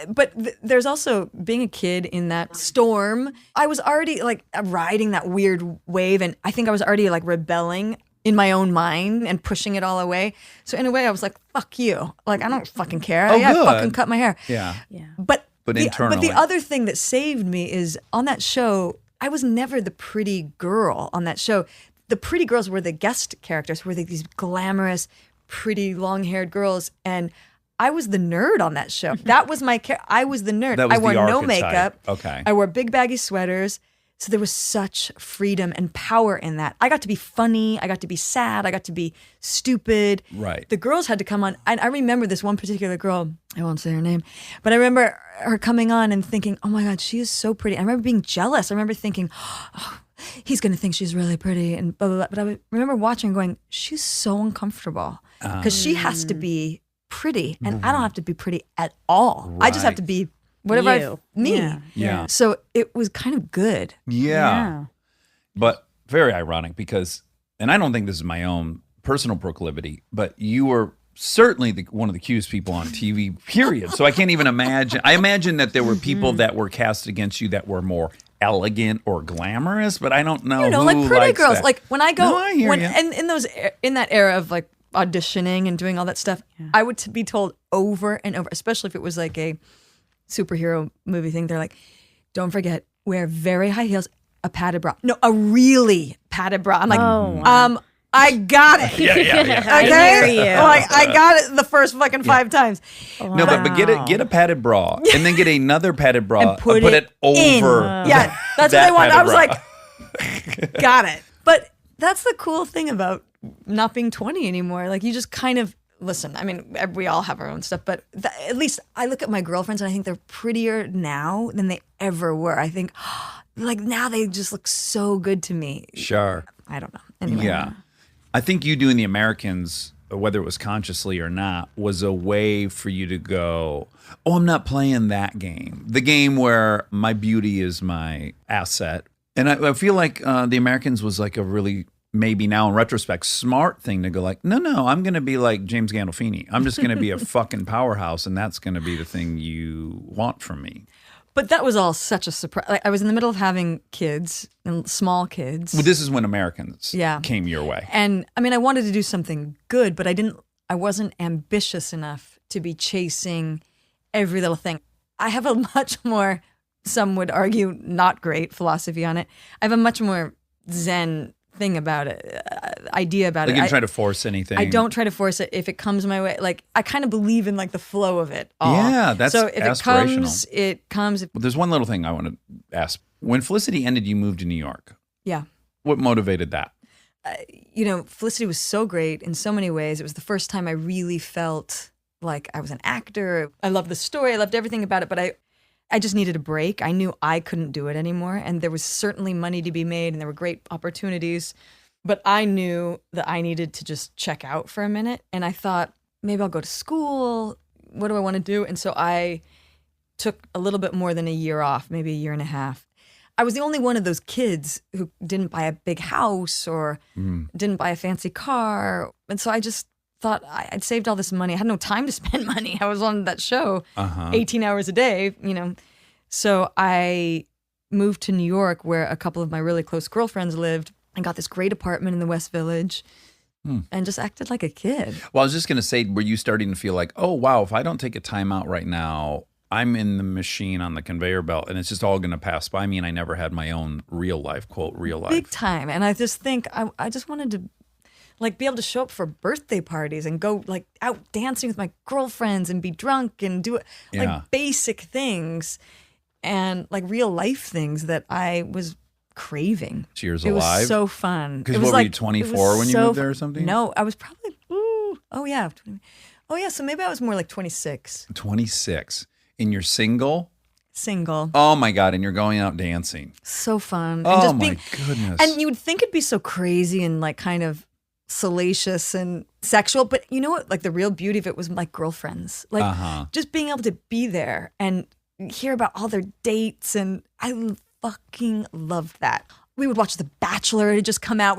But there's also being a kid in that storm. I was already riding that weird wave, and I think I was already rebelling in my own mind and pushing it all away. So in a way, I was like, "Fuck you!" I don't fucking care. Oh, I good. fucking cut my hair. Yeah. But internally. the other thing that saved me is on that show, I was never the pretty girl on that show. The pretty girls were the guest characters, were these glamorous, pretty, long-haired girls, and I was the nerd on that show. That was my I was the nerd. That was I wore the no archetype. makeup. Okay. I wore big baggy sweaters. So there was such freedom and power in that. I got to be funny. I got to be sad. I got to be stupid. Right. The girls had to come on. I remember this one particular girl. I won't say her name, but I remember her coming on and thinking, oh my God, she is so pretty. I remember being jealous. I remember thinking, oh, he's going to think she's really pretty and blah, blah, blah. But I remember watching and going, she's so uncomfortable because she has to be pretty and I don't have to be pretty at all. I just have to be whatever me. Yeah. So it was kind of good. Yeah. But very ironic because, and I don't think this is my own personal proclivity, but you were certainly one of the cutest people on TV, period. So I can't even imagine. I imagine that there were people that were cast against you that were more elegant or glamorous, but I don't know. You know, who like pretty likes girls. that. Like when I go, No, I hear ya. and in that era of like auditioning and doing all that stuff, I would be told over and over, especially if it was like a superhero movie thing. They're like, don't forget, wear very high heels, a padded bra. No, a really padded bra. I'm like, I got it. Yeah. Okay, I hear you. Like I got it the first fucking 5 times. No, but get a padded bra and then get another padded bra And put it it in. over. Yeah, that's what that they want. I was padded like, got it. But that's the cool thing about not being 20 anymore. Like you just kind of listen. I mean, we all have our own stuff, but at least I look at my girlfriends and I think they're prettier now than they ever were. I think like now they just look so good to me. Sure. I don't know. Anyway. Yeah. I think you doing the Americans, whether it was consciously or not, was a way for you to go, oh, I'm not playing that game. The game where my beauty is my asset. And I feel like the Americans was like a really, maybe now in retrospect, smart thing to go like, no, I'm going to be like James Gandolfini. I'm just going to be a fucking powerhouse, and that's going to be the thing you want from me. But that was all such a surprise. Like, I was in the middle of having kids, and small kids. Well, this is when Americans Yeah. came your way. And I mean, I wanted to do something good, but I wasn't ambitious enough to be chasing every little thing. I have a much more, some would argue, not great philosophy on it. I have a much more Zen thing about it, idea about Like it. you didn't try to force anything. I don't try to force it. If it comes my way, like I kind of believe in like the flow of it all. Yeah, that's so if aspirational. it comes. Well, there's one little thing I want to ask. When Felicity ended, you moved to New York. Yeah. What motivated that? You know, Felicity was so great in so many ways. It was the first time I really felt like I was an actor. I loved the story. I loved everything about it, but I just needed a break. I knew I couldn't do it anymore. And there was certainly money to be made and there were great opportunities. But I knew that I needed to just check out for a minute. And I thought, maybe I'll go to school. What do I want to do? And so I took a little bit more than a year off, maybe a year and a half. I was the only one of those kids who didn't buy a big house or didn't buy a fancy car. And so I just thought I'd saved all this money. I had no time to spend money. I was on that show 18 hours a day, you know. So I moved to New York where a couple of my really close girlfriends lived and got this great apartment in the West Village and just acted like a kid. Well, I was just going to say, were you starting to feel like, oh, wow, if I don't take a time out right now, I'm in the machine on the conveyor belt and it's just all going to pass by me and I never had my own real life, quote, real life. Big time. And I just think I just wanted to like be able to show up for birthday parties and go like out dancing with my girlfriends and be drunk and do Yeah. like basic things and like real life things that I was craving. Cheers It alive. was so fun. Because It was what were you, like- it 24 was when you so moved there or fun. something? No, I was probably, so maybe I was more like 26, 26. And you're single? single. Oh my God. And you're going out dancing. So fun. Oh and just my goodness. And you would think it'd be so crazy and like kind of salacious and sexual, but you know what? Like the real beauty of it was like girlfriends, like just being able to be there and hear about all their dates, and I fucking loved that. We would watch The Bachelor; it had just come out.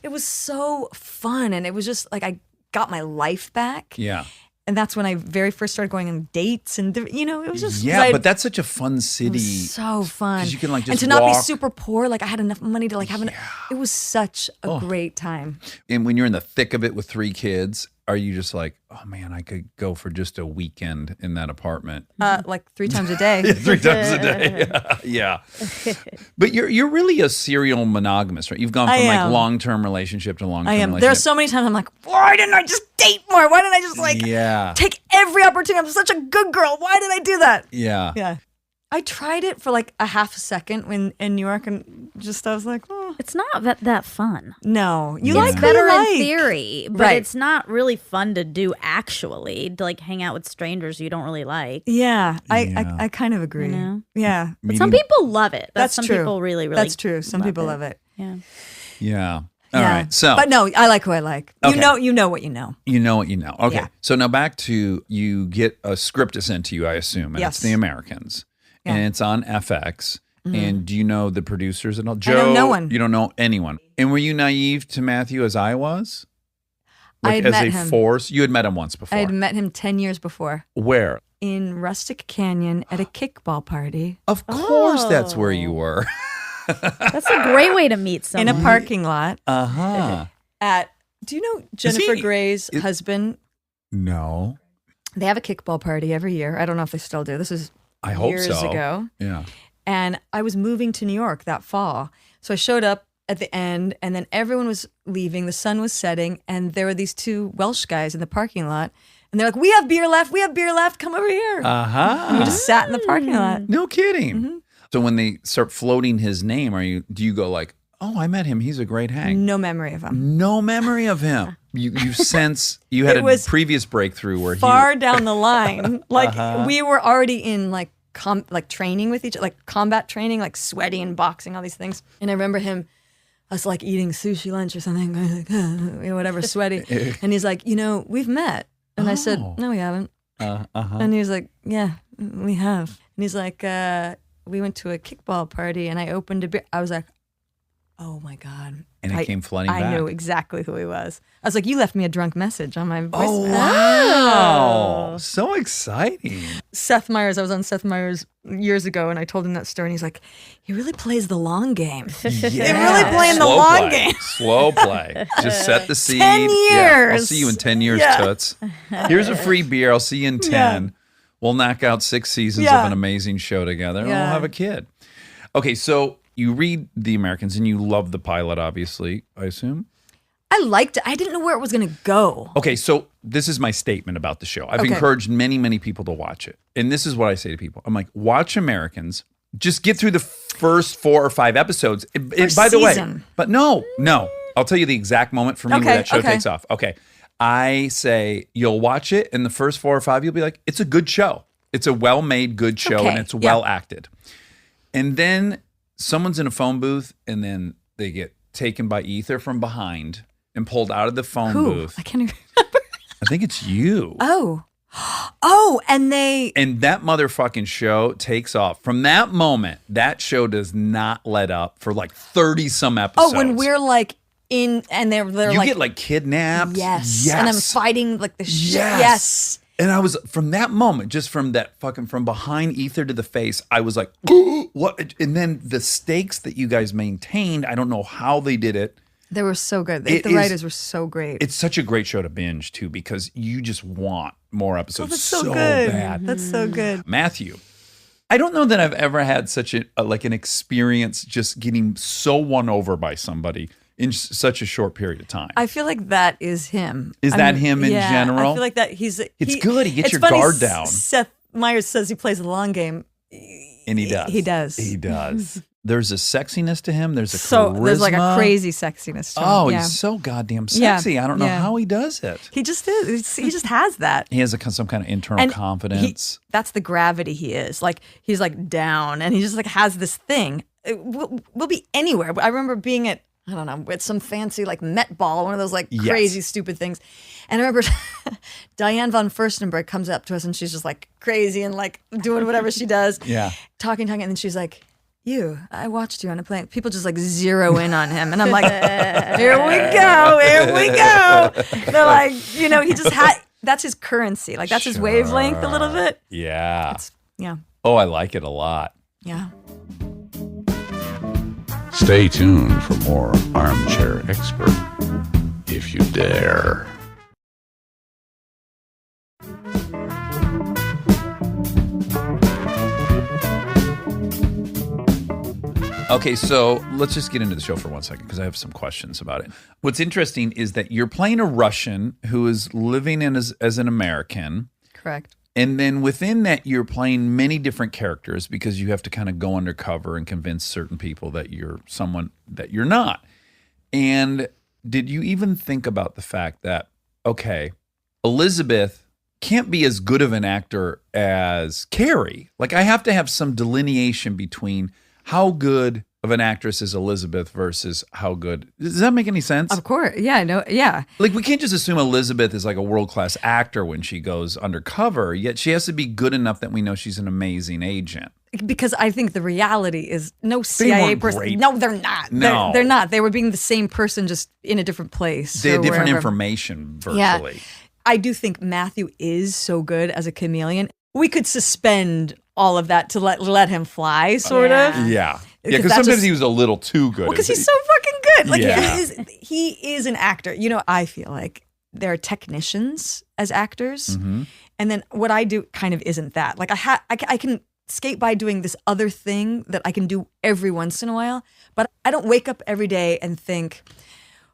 It was so fun, and it was just like I got my life back. Yeah. And that's when I very first started going on dates, and you know, it was just Yeah, but that's such a fun city. so fun. 'Cause you can, like, and just to not be walk. super poor, like I had enough money to like have it was such a great time. And when you're in the thick of it with 3 kids, are you just like, oh man, I could go for just a weekend in that apartment? Like 3 times a day. 3 times a day. Yeah. But you're really a serial monogamous, right? You've gone I from like am. long-term relationship to long-term I am. relationship. There are so many times I'm like, why didn't I just date more? Why didn't I just like Yeah. take every opportunity? I'm such a good girl. Why did I do that? Yeah. Yeah. I tried it for like a half a second when in New York, and just I was like, oh, It's not that fun. no. You Yeah. like It's who you better like. in theory, but Right. it's not really fun to do actually. To like hang out with strangers you don't really like. Yeah, Yeah. I kind of agree. know? Yeah, But some people love it. that's some true. people really That's true. Some people love it. Yeah. Yeah. All right. So but no, I like who I like. Okay. You know what you know. you know what you know. Okay. Yeah. So now back to you get a script sent to you, I assume, and Yes. it's The Americans, Yeah. Mm-hmm. and it's on FX. And do you know the producers and all? Joe, know no one. You don't know anyone. And were you naive to Matthew as I was? I had as met a him. force? You had met him once before. I had met him 10 years before Where? in Rustic Canyon at a kickball party Of course, that's where Oh. you were. That's a great way to meet in someone. a parking lot Uh huh. at. Do you know Jennifer he- Gray's husband? No, They have a kickball party every year. I don't know if they still do. This is I hope years so. ago. Yeah. And I was moving to New York that fall. So I showed up at the end, and then everyone was leaving. The sun was setting, and there were these two Welsh guys in the parking lot. And they're like, we have beer left. We have beer left. Come over here. Uh huh. And we just sat in the parking lot. No kidding. Mm-hmm. So when they start floating his name, do you go like, oh, I met him. He's a great hang. No memory of him. No memory of him. You sense you had It a was previous breakthrough where Far down the line. Like, Uh-huh. we were already in like training with each other, like combat training, like sweaty and boxing, all these things. And I remember us like eating sushi lunch or something, going like, whatever, sweaty. And he's like, we've met. And I said, Oh. no, we haven't. uh-huh. And he was like, yeah, we have. And he's like, we went to a kickball party and I opened a beer. I was like, oh my God. And it came flooding I back. knew exactly who he was. I was like, you left me a drunk message on my voicemail. Oh wow! So exciting. Seth Meyers, I was on Seth Meyers years ago and I told him that story and he's like, he really plays the long game. Yeah. really playing the Slow long play. game. Slow play. Just set the seed. 10 Yeah, I'll years. see you in 10 years, Yeah. Toots. Here's a free beer. I'll see you in 10. We'll knock out 6 seasons Yeah. of an amazing show together and we'll Yeah. have a kid. Okay, so you read The Americans and you love the pilot, obviously, I assume. I liked it. I didn't know where it was going to go. Okay, so this is my statement about the show. I've Okay. encouraged many, many people to watch it. And this is what I say to people. I'm like, watch Americans. Just get through the first 4 or 5 episodes. First By the way, season. but no. I'll tell you the exact moment for me Okay, where that show okay. takes off. Okay. I say you'll watch it and the first 4 or 5, you'll be like, it's a good show. It's a well-made, good show Okay, and it's yeah. well acted. And then someone's in a phone booth and then they get taken by ether from behind and pulled out of the phone Who? booth. I can't even. I think it's you. Oh, and they. And that motherfucking show takes off. From that moment, that show does not let up for like 30 some episodes. Oh, when we're like in, and they're you like, get like kidnapped. yes, and I'm fighting like the shit. Yes. And I was from that moment, just from that fucking from behind ether to the face, I was like, what? And then the stakes that you guys maintained, I don't know how they did it. They were so good. It The is- writers were so great. It's such a great show to binge too, because you just want more episodes That's so, good. bad. That's so good. Matthew, I don't know that I've ever had such like an experience just getting so won over by somebody in such a short period of time. I feel like that is him. Is that him in yeah, general? I feel like that he's. It's good. He gets it's your funny, guard down. Seth Meyers says he plays the long game. And he does. He does. He does. There's a sexiness to him. There's a So charisma. there's like a crazy sexiness to him. Oh, yeah. he's so goddamn Yeah. sexy. I don't know Yeah. how he does it. He just is. He just has that. He has some kind of internal And confidence. That's the gravity he is. Like he's like down, and he just like has this thing. We'll be anywhere. I remember being at, I don't know, at some fancy like Met Ball, one of those like Yes. crazy stupid things. And I remember Diane von Furstenberg comes up to us, and she's just like crazy and like doing whatever she does. Yeah. Talking, and then she's like, I watched you on a plane. People just like zero in on him. And I'm like, here we go. They're like, he just had, that's his currency. Like that's his wavelength a little bit. Yeah. Yeah. Oh, I like it a lot. Yeah. Stay tuned for more Armchair Expert, if you dare. Okay, so let's just get into the show for 1 second because I have some questions about it. What's interesting is that you're playing a Russian who is living in as an American. Correct. And then within that, you're playing many different characters because you have to kind of go undercover and convince certain people that you're someone that you're not. And did you even think about the fact that, okay, Elizabeth can't be as good of an actor as Keri? Like, I have to have some delineation between how good of an actress is Elizabeth versus how good. Does that make any sense? Of course. Yeah, no, yeah. Like, we can't just assume Elizabeth is like a world-class actor when she goes undercover, yet she has to be good enough that we know she's an amazing agent. Because I think the reality is no CIA weren't person. great. No, they're not. No. They're not. They were being the same person, just in a different place. They had or different wherever. information virtually. Yeah. I do think Matthew is so good as a chameleon. We could suspend all of that to let him fly, sort of. Yeah. Because Because that's sometimes just- he was a little too good. Well, because he's so fucking good. Like Yeah. he is an actor. You know, I feel like there are technicians as actors, Mm-hmm. and then what I do kind of isn't that. Like I can skate by doing this other thing that I can do every once in a while, but I don't wake up every day and think,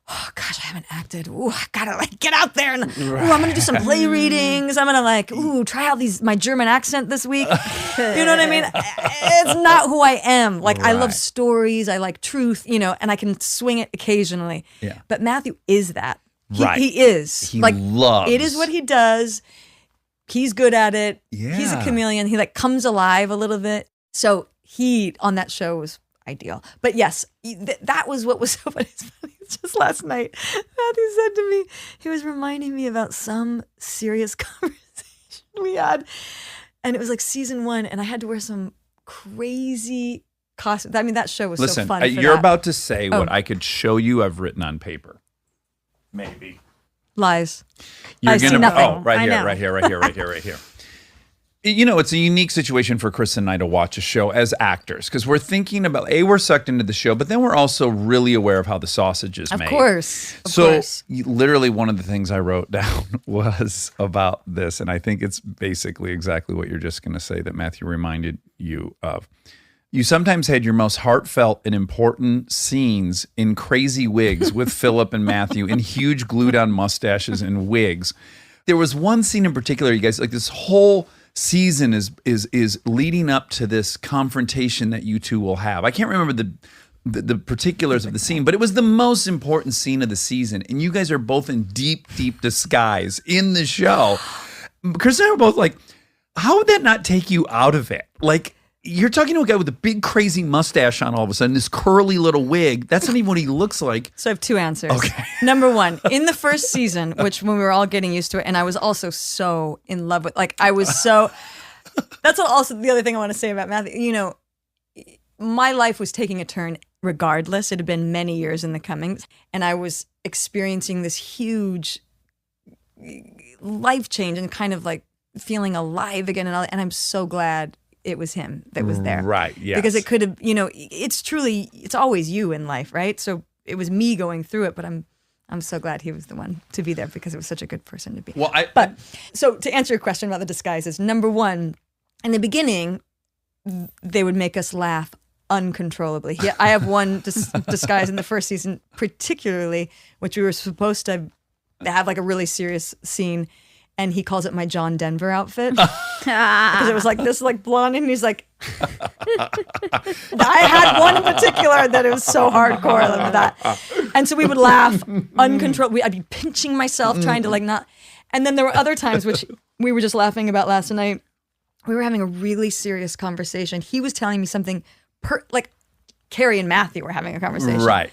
oh gosh, I haven't acted. Ooh, I gotta like get out there and ooh, I'm gonna do some play readings. I'm gonna like try out my German accent this week. You know what I mean? It's not who I am. Like I love Right. stories. I like truth. You know, and I can swing it occasionally. Yeah. But Matthew is that. Right. He is. He like loves. it is what he does. He's good at it. He's a Yeah. chameleon. He like comes alive a little bit. So he on that show was ideal. But yes, that was what was so funny. It's funny. Just last night, Matthew said to me, he was reminding me about some serious conversation we had. And it was like season 1, and I had to wear some crazy costume. I mean, that show was Listen, so fun. for you're that. about to say what Oh. I could show you I've written on paper. Maybe. Lies. You're I see gonna. nothing. Oh, right I here, know. right here, right here, right here, right here. You know, it's a unique situation for Chris and I to watch a show as actors because we're thinking about we're sucked into the show, but then we're also really aware of how the sausage is Of made. course. Of So course. literally one of the things I wrote down was about this, and I think it's basically exactly what you're just going to say that Matthew reminded you of. You sometimes had your most heartfelt and important scenes in crazy wigs with Philip and Matthew in huge glued on mustaches and wigs. There was one scene in particular, you guys, like this whole season is leading up to this confrontation that you two will have. I can't remember the particulars of the scene, but it was the most important scene of the season. And you guys are both in deep, deep disguise in the show. Chris and I were both like, how would that not take you out of it? Like, you're talking to a guy with a big, crazy mustache on all of a sudden, this curly little wig. That's not even what he looks like. So I have 2 answers. Okay. Number 1, in the first season, which when we were all getting used to it, and I was also so in love with, like, I was so, that's what also the other thing I want to say about Matthew. You know, my life was taking a turn regardless. It had been many years in the coming, and I was experiencing this huge life change and kind of like feeling alive again. And I'm so glad it was him that was there. Right, yes. Because it could have, you know, it's always you in life, right? So it was me going through it, but I'm so glad he was the one to be there because it was such a good person to be. Well, But so to answer your question about the disguises, number 1, in the beginning, they would make us laugh uncontrollably. Yeah, I have one disguise in the first season, particularly, which we were supposed to have like a really serious scene, and he calls it my John Denver outfit because it was like this, like blonde, and he's like, I had one in particular that it was so hardcore. I love that, and so we would laugh uncontrollably. I'd be pinching myself, trying to like not, and then there were other times which we were just laughing about last night. We were having a really serious conversation. He was telling me something, like Keri and Matthew were having a conversation, right.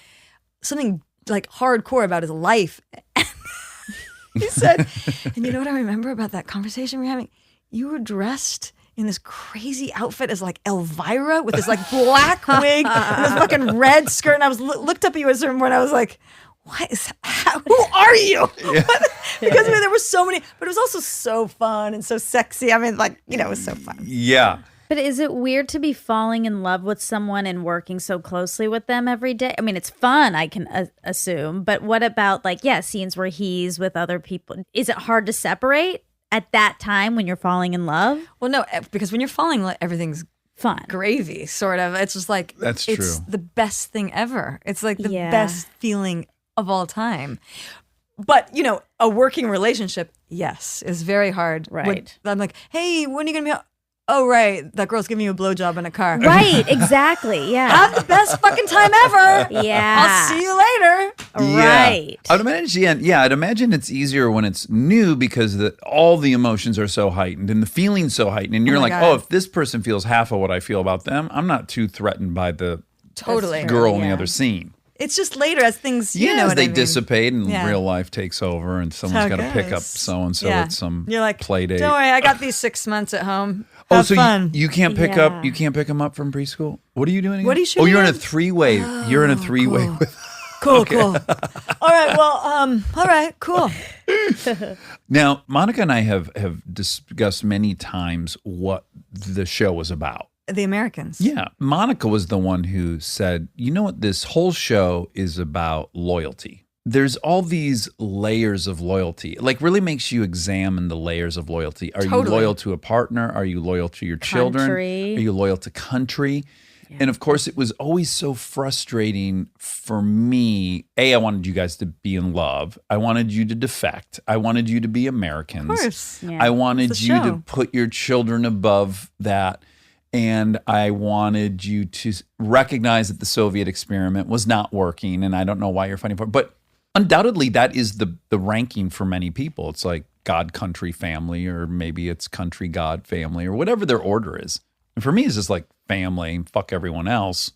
something like hardcore about his life. He said, and you know what I remember about that conversation we were having? You were dressed in this crazy outfit as like Elvira with this like black wig and this fucking red skirt. And I was looked up at you at a certain point. I was like, what is who are you? Because I mean, there were so many, but it was also so fun and so sexy. I mean, like, you know, it was so fun. Yeah. But is it weird to be falling in love with someone and working so closely with them every day? I mean, it's fun, I can assume. But what about like, scenes where he's with other people? Is it hard to separate at that time when you're falling in love? Well, no, because when you're falling, like, everything's Fun. gravy, sort of. It's just like, That's it's true. the best thing ever. It's like the Yeah. best feeling of all time. But, a working relationship, yes, is very hard. Right. I'm like, hey, when are you going to be out? Oh, right. That girl's giving you a blowjob in a car. Right, exactly. Yeah. Have the best fucking time ever. Yeah. I'll see you later. Right. I'd imagine it's easier when it's new because all the emotions are so heightened and the feeling's so heightened. And you're my like, God. oh, if this person feels half of what I feel about them, I'm not too threatened by the Totally. girl in the yeah. other scene. It's just later as things, you know as what they I mean. dissipate and Yeah. real life takes over and someone's how got to it pick up goes. so-and-so Yeah. at some You're like, play date. don't worry, I got these 6 months at home. Oh, Have so fun. you can't pick Yeah. you can't pick them up from preschool? What are you doing again? What are you Oh, shooting you're in a at? three-way. You're in a three-way cool. with Cool, cool. All right, well, all right, cool. Now, Monica and I have discussed many times what the show was about. The Americans. Yeah. Monica was the one who said, you know what, this whole show is about loyalty. There's all these layers of loyalty. It like really makes you examine the layers of loyalty. Are you Totally. loyal to a partner? Are you loyal to your children? Country. Are you loyal to country? And of course, it was always so frustrating for me. I wanted you guys to be in love. I wanted you to defect. I wanted you to be Americans. Of course. Yeah. I wanted It's the you to show. put your children above that. And I wanted you to recognize that the Soviet experiment was not working. And I don't know why you're fighting for it. But undoubtedly, that is the ranking for many people. It's like God, country, family, or maybe it's country, God, family, or whatever their order is. And for me, it's just like family and fuck everyone else.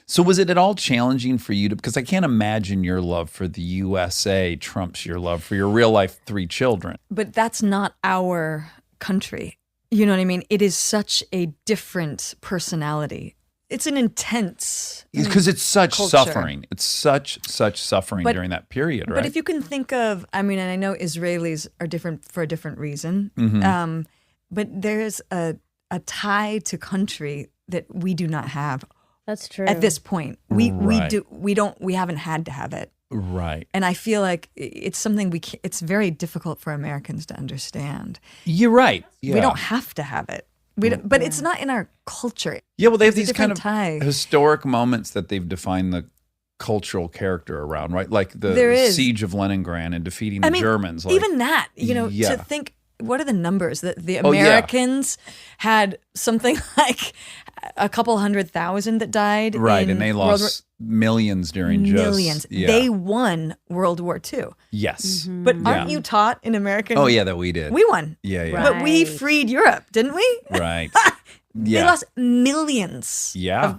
So was it at all challenging for you to, because I can't imagine your love for the USA trumps your love for your real life 3 children. But that's not our country. You know what I mean? It is such a different personality. It's an intense. Because it's such culture. suffering. It's such suffering But- during that period, right? But if you can think of, and I know Israelis are different for a different reason, Mm-hmm. but there's a tie to country that we do not have That's true. at this point. We Right. we haven't had to have it. Right. And I feel like it's something it's very difficult for Americans to understand. You're right. Yeah. We don't have to have it. We don't, but it's not in our culture. Yeah, well, they have It's a these kind of different tie. historic moments that they've defined the cultural character around, right? Like There the is. siege of Leningrad and defeating the Germans. Like, even that, Yeah. to think, what are the numbers that the Oh, yeah. Americans had something like a couple 100,000 that died. right, in and they World War- lost millions during just millions. Yeah. They won World War II. yes. But aren't Yeah. you taught in American? Oh yeah, that we did. We won. yeah, yeah. Right. But we freed Europe, didn't we? Right. They Yeah. lost millions. Yeah.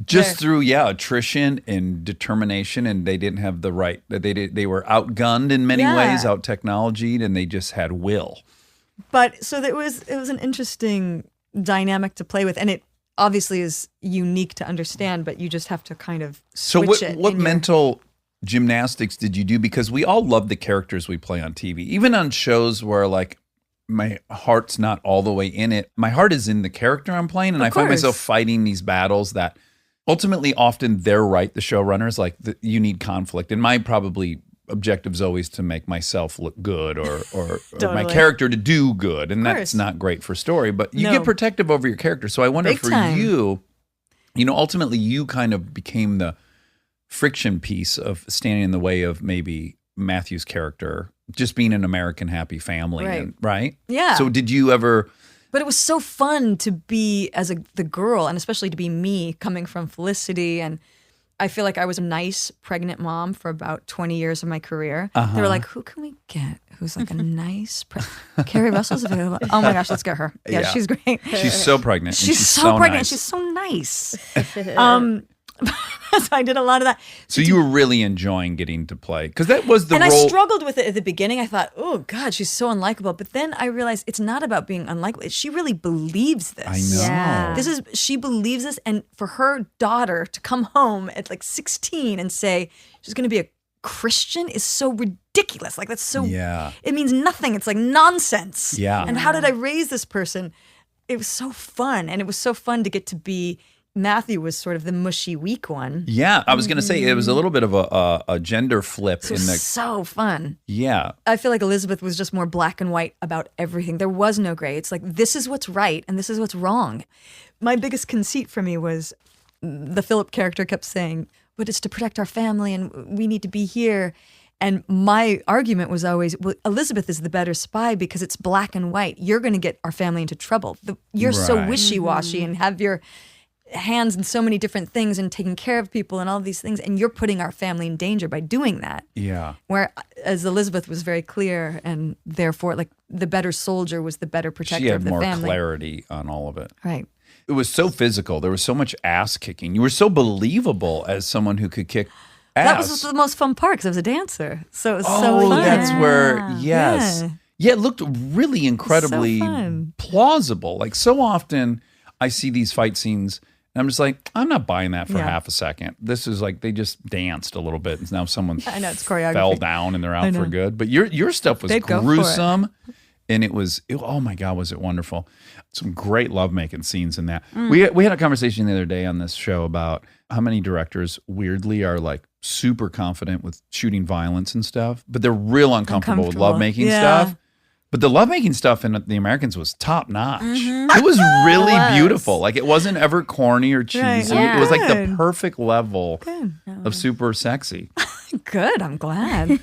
Just there. through attrition and determination, and they didn't have the right. They were outgunned in many Yeah. ways, out technologied, and they just had will. But so it was an interesting dynamic to play with, and it obviously is unique to understand. But you just have to kind of So switch what it. what in your- mental gymnastics did you do? Because we all love the characters we play on TV, even on shows where like my heart's not all the way in it. My heart is in the character I'm playing, and I find myself course. fighting these battles that ultimately often they're right. The showrunners you need conflict, and my probably objective is always to make myself look good or my Totally. character to do good, and that's course. not great for story. But you No. get protective over your character. So I wonder Big for time. you, ultimately you kind of became the friction piece of standing in the way of maybe Matthew's character just being an American happy family, Right. right? Yeah. So did you ever? But it was so fun to be the girl, and especially to be me coming from Felicity. And I feel like I was a nice pregnant mom for about 20 years of my career. They were like, who can we get who's like a nice Keri Russell's available. Oh my gosh, let's get her. Yeah, Yeah. she's great. She's so pregnant. and She's so pregnant. nice. She's so nice. So I did a lot of that. So you were really enjoying getting to play because that was the And role. I struggled with it at the beginning. I thought, oh God, she's so unlikable. But then I realized it's not about being unlikable. She really believes this. I know. Yeah. She believes this. And for her daughter to come home at like 16 and say she's going to be a Christian is so ridiculous. Like that's so, Yeah. it means nothing. It's like nonsense. Yeah. And how did I raise this person? It was so fun. And it was so fun to get to be, Matthew was sort of the mushy, weak one. Yeah, I was going to say it was a little bit of a gender flip It in was the. so fun. Yeah, I feel like Elizabeth was just more black and white about everything. There was no gray. It's like, this is what's right and this is what's wrong. My biggest conceit for me was the Philip character kept saying, but it's to protect our family and we need to be here. And my argument was always, well, Elizabeth is the better spy because it's black and white. You're going to get our family into trouble. You're so Right. wishy-washy and have your hands in so many different things and taking care of people and all these things. And you're putting our family in danger by doing that. Yeah. Whereas Elizabeth was very clear and therefore like the better soldier was the better protector She had of the more family. clarity on all of it. Right. It was so physical. There was so much ass kicking. You were so believable as someone who could kick ass. That was the most fun part because I was a dancer. So it was so Oh, fun. that's where, yes. Yeah. Yeah, it looked really incredibly fun. plausible. Like so often I see these fight scenes and I'm just like, I'm not buying that for Yeah. half a second. This is like they just danced a little bit and now someone I know, it's choreography. fell down and they're I out know. for good. But your stuff was They'd go for it. gruesome. And oh my God, was it wonderful. Some great lovemaking scenes in that. Mm. We had a conversation the other day on this show about how many directors weirdly are like super confident with shooting violence and stuff, but they're real uncomfortable with lovemaking Yeah. stuff. But the lovemaking stuff in The Americans was top notch. Mm-hmm. It was really beautiful. Like it wasn't ever corny or cheesy. Yeah. It was like the Good. perfect level Good. of super sexy. Good. I'm glad.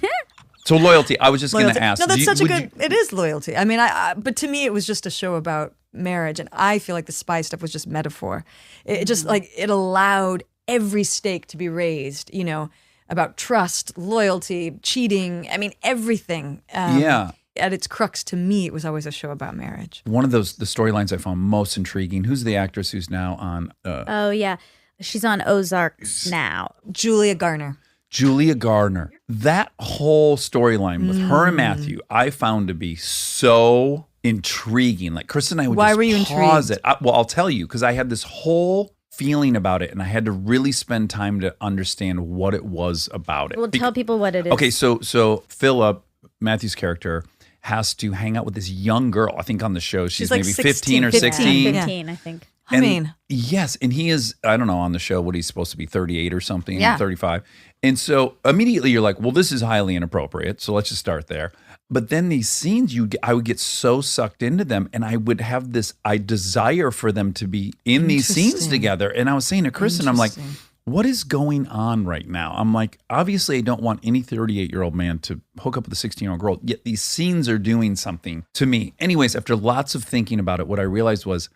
So loyalty, I was just going Loyalty. to ask. No, that's such a would good. It is loyalty. I mean, but to me, it was just a show about marriage, and I feel like the spy stuff was just metaphor. It just like it allowed every stake to be raised. You know, about trust, loyalty, cheating. I mean, everything. Yeah. At its crux, to me, it was always a show about marriage. One of the storylines I found most intriguing. Who's the actress who's now on? Oh yeah, she's on Ozark now. Julia Garner. Julia Gardner. That whole storyline with her and Matthew, I found to be so intriguing. Like Chris and I would Why just were you pause intrigued? it. Well, I'll tell you because I had this whole feeling about it, and I had to really spend time to understand what it was about it. Well, tell people what it is. Okay, so Philip, Matthew's character, has to hang out with this young girl. I think on the show she's like maybe 16, 15 or 15. 16. 15, I think. I mean, yes, and he is, I don't know, on the show what he's supposed to be 38 or something, Yeah. 35. And so immediately you're like, well, this is highly inappropriate. So let's just start there. But then these scenes, I would get so sucked into them, and I would have this desire for them to be in these scenes Interesting. together. And I was saying to Kristen, I'm like, Interesting. what is going on right now? I'm like, obviously I don't want any 38-year-old man to hook up with a 16-year-old girl, yet these scenes are doing something to me. Anyways, after lots of thinking about it, what I realized was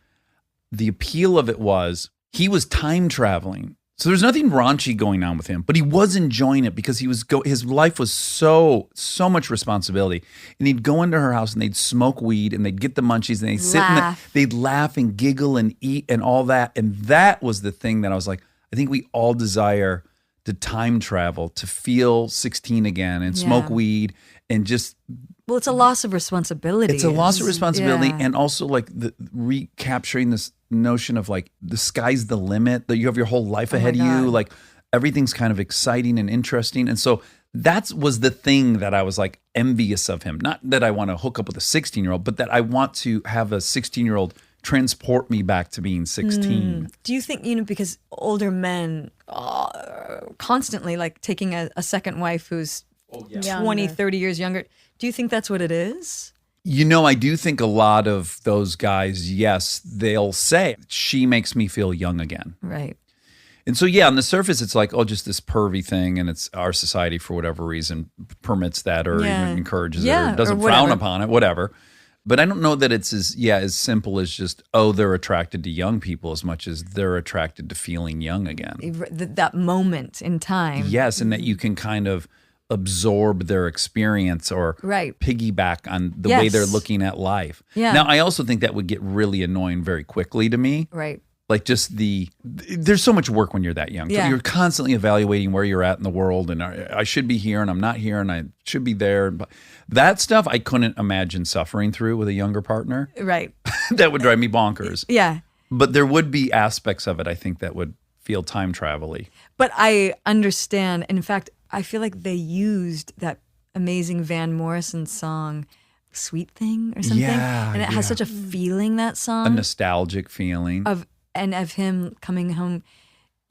the appeal of it was he was time traveling. So there's nothing raunchy going on with him, but he was enjoying it because his life was so much responsibility. And he'd go into her house and they'd smoke weed and they'd get the munchies and they'd sit they'd laugh and giggle and eat and all that. And that was the thing that I was like, I think we all desire to time travel, to feel 16 again and smoke Yeah. weed and just well, it's a loss of responsibility. it's a loss of responsibility Yeah. and also like the recapturing this notion of like the sky's the limit, that you have your whole life ahead of you, God. like everything's kind of exciting and interesting. And so that was the thing that I was like envious of him. Not that I want to hook up with a 16-year-old, but that I want to have a 16-year-old transport me back to being 16. Do you think, because older men constantly like taking a second wife who's 20, Younger. 30 years younger, do you think that's what it is? I do think a lot of those guys, yes, they'll say, she makes me feel young again. Right. And so, yeah, on the surface, it's like, oh, just this pervy thing, and it's our society for whatever reason permits that or Yeah. even encourages it Yeah, or doesn't or frown whatever. upon it, whatever. But I don't know that it's as simple as just, oh, they're attracted to young people as much as they're attracted to feeling young again. That moment in time. Yes, and that you can kind of absorb their experience or Right. piggyback on the way Yes. they're looking at life. Yeah. Now, I also think that would get really annoying very quickly to me. Right. Like just there's so much work when you're that young. Yeah. You're constantly evaluating where you're at in the world and I should be here and I'm not here and I should be there. But that stuff I couldn't imagine suffering through with a younger partner. Right. That would drive me bonkers. Yeah. But there would be aspects of it, I think, that would feel time travel-y. But I understand. In fact, I feel like they used that amazing Van Morrison song, Sweet Thing or something. Yeah, And it yeah. has such a feeling, that A song. nostalgic feeling. of him coming home,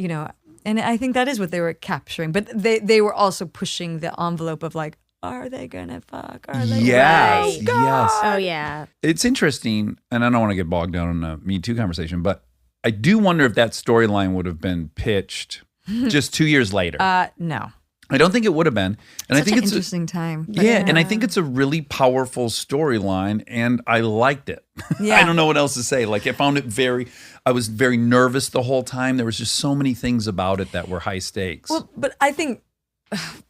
and I think that is what they were capturing. But they were also pushing the envelope of like, are they gonna fuck? Are they? Yes, gonna? yes. Oh yeah. It's interesting, and I don't want to get bogged down in a Me Too conversation, but I do wonder if that storyline would have been pitched just 2 years later. No. I don't think it would have been. And I Such think an it's interesting time. But yeah, and I think it's a really powerful storyline, and I liked it. Yeah. I don't know what else to say. Like, I was very nervous the whole time. There was just so many things about it that were high stakes. Well, but I think,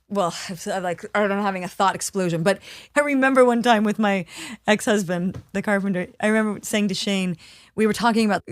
well, I'm having a thought explosion. But I remember one time with my ex-husband, the carpenter, I remember saying to Shane, we were talking about,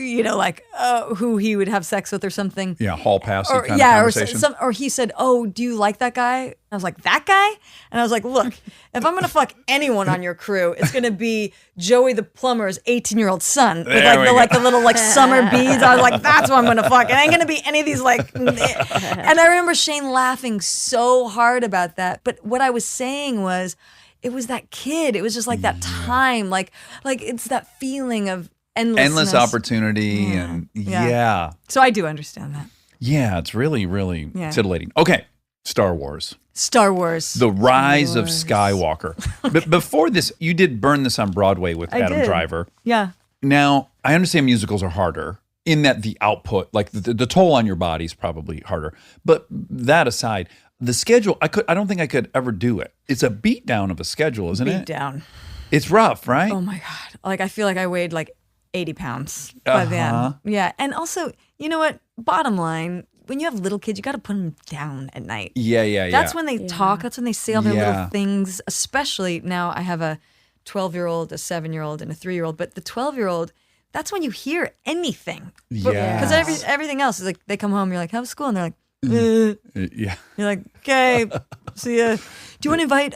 who he would have sex with or something. Yeah, hall passy Or, kind yeah, of or, conversation. or he said, "Oh, do you like that guy?" I was like, "That guy?" And I was like, "Look, if I'm gonna fuck anyone on your crew, it's gonna be Joey the plumber's 18-year-old son with There we the little summer beads." I was like, "That's what I'm gonna fuck." It ain't gonna be any of these And I remember Shane laughing so hard about that. But what I was saying was, it was that kid. It was just like that time, like it's that feeling of endless opportunity and yeah. So I do understand that. Yeah, it's really, really Yeah. titillating. Okay, Star Wars. Star Wars. The Rise of Skywalker. But before this, you did burn this on Broadway with Adam did. Driver. Yeah. Now, I understand musicals are harder in that the output, like the toll on your body is probably harder. But that aside, the schedule, I don't think I could ever do it. It's a beatdown of a schedule, isn't Beat it? down. It's rough, right? Oh my God. Like, I feel like I weighed like 80 pounds by the end. Yeah. And also, you know what? Bottom line, when you have little kids, you got to put them down at night. Yeah. That's when they talk. That's when they say all their Yeah. little things. Especially now I have a 12-year-old, a 7-year-old, and a 3-year-old. But the 12-year-old, that's when you hear anything. Yes. Because everything else is like, they come home, you're like, how was school? And they're like, Yeah. You're like, okay, see ya. Do you want to invite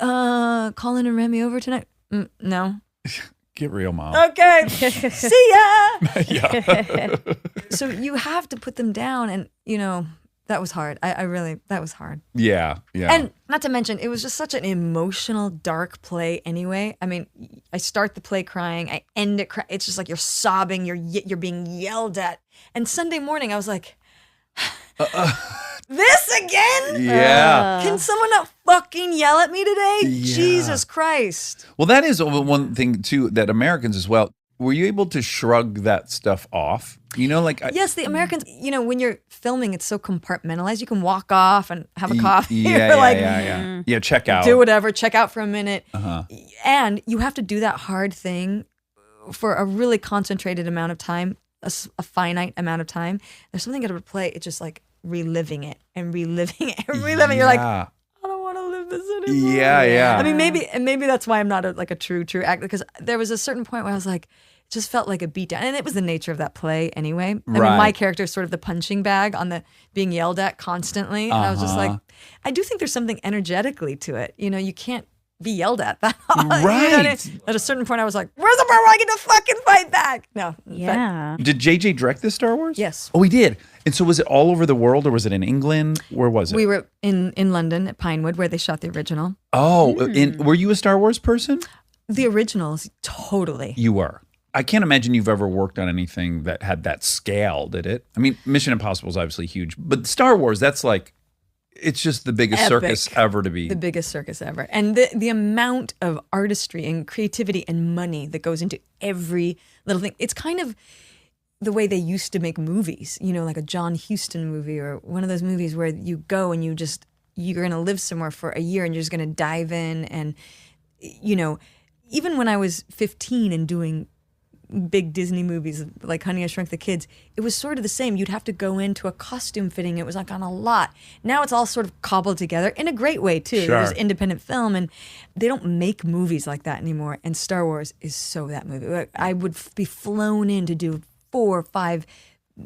Colin and Remy over tonight? No. Get real, Mom. Okay. See ya. Yeah. So you have to put them down, and that was hard. I really, that was hard. Yeah. And not to mention, it was just such an emotional, dark play anyway. I mean, I start the play crying, I end it it's just like you're sobbing, you're being yelled at. And Sunday morning, I was like, this again? Yeah. Can someone not fucking yell at me today? Yeah. Jesus Christ. Well, that is one thing, too, that Americans as well, were you able to shrug that stuff off? Yes, the Americans, when you're filming, it's so compartmentalized. You can walk off and have a coffee. Yeah. Yeah, check out. Do whatever, check out for a minute. Uh-huh. And you have to do that hard thing for a really concentrated amount of time, a finite amount of time. There's something about a play, it's just like reliving it and reliving it and reliving it. You're like, I don't want to live this anymore. Yeah. I mean, maybe that's why I'm not a true actor, because there was a certain point where I was like, it just felt like a beatdown. And it was the nature of that play anyway. I mean, my character is sort of the punching bag on the being yelled at constantly. And I was just like, I do think there's something energetically to it. You can't be yelled at that. Right. At a certain point, I was like, where's the part where I get to fucking fight back? No. Yeah. Did JJ direct this Star Wars? Yes. Oh, he did. And so was it all over the world, or was it in England? Where was it? We were in London at Pinewood, where they shot the original. Oh, were you a Star Wars person? The originals, totally. You were. I can't imagine you've ever worked on anything that had that scale, did it? I mean, Mission Impossible is obviously huge, but Star Wars, that's like, it's just the biggest Epic. circus ever to be. The biggest circus ever. And the amount of artistry and creativity and money that goes into every little thing. It's kind of the way they used to make movies, like a John Huston movie or one of those movies where you go and you're going to live somewhere for a year and you're just going to dive in. And, even when I was 15 and doing big Disney movies like Honey, I Shrunk the Kids, it was sort of the same. You'd have to go into a costume fitting. It was like on a lot. Now it's all sort of cobbled together in a great way too. Sure. There's independent film, and they don't make movies like that anymore. And Star Wars is so that movie. Like, I would be flown in to do 4 or 5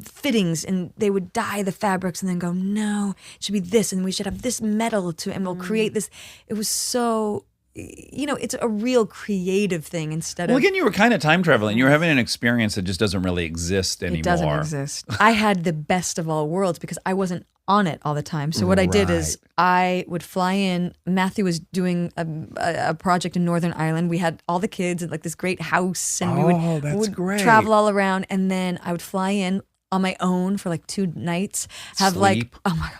fittings, and they would dye the fabrics and then go, no, it should be this, and we should have this metal and we'll create this. It was so... it's a real creative thing instead Well, of... again, you were kind of time traveling. You were having an experience that just doesn't really exist anymore. It doesn't exist. I had the best of all worlds because I wasn't on it all the time. So what I did is I would fly in. Matthew was doing a project in Northern Ireland. We had all the kids at like this great house, and we would great. travel all around. And then I would fly in on my own for like 2 nights. Have Sleep. oh my God.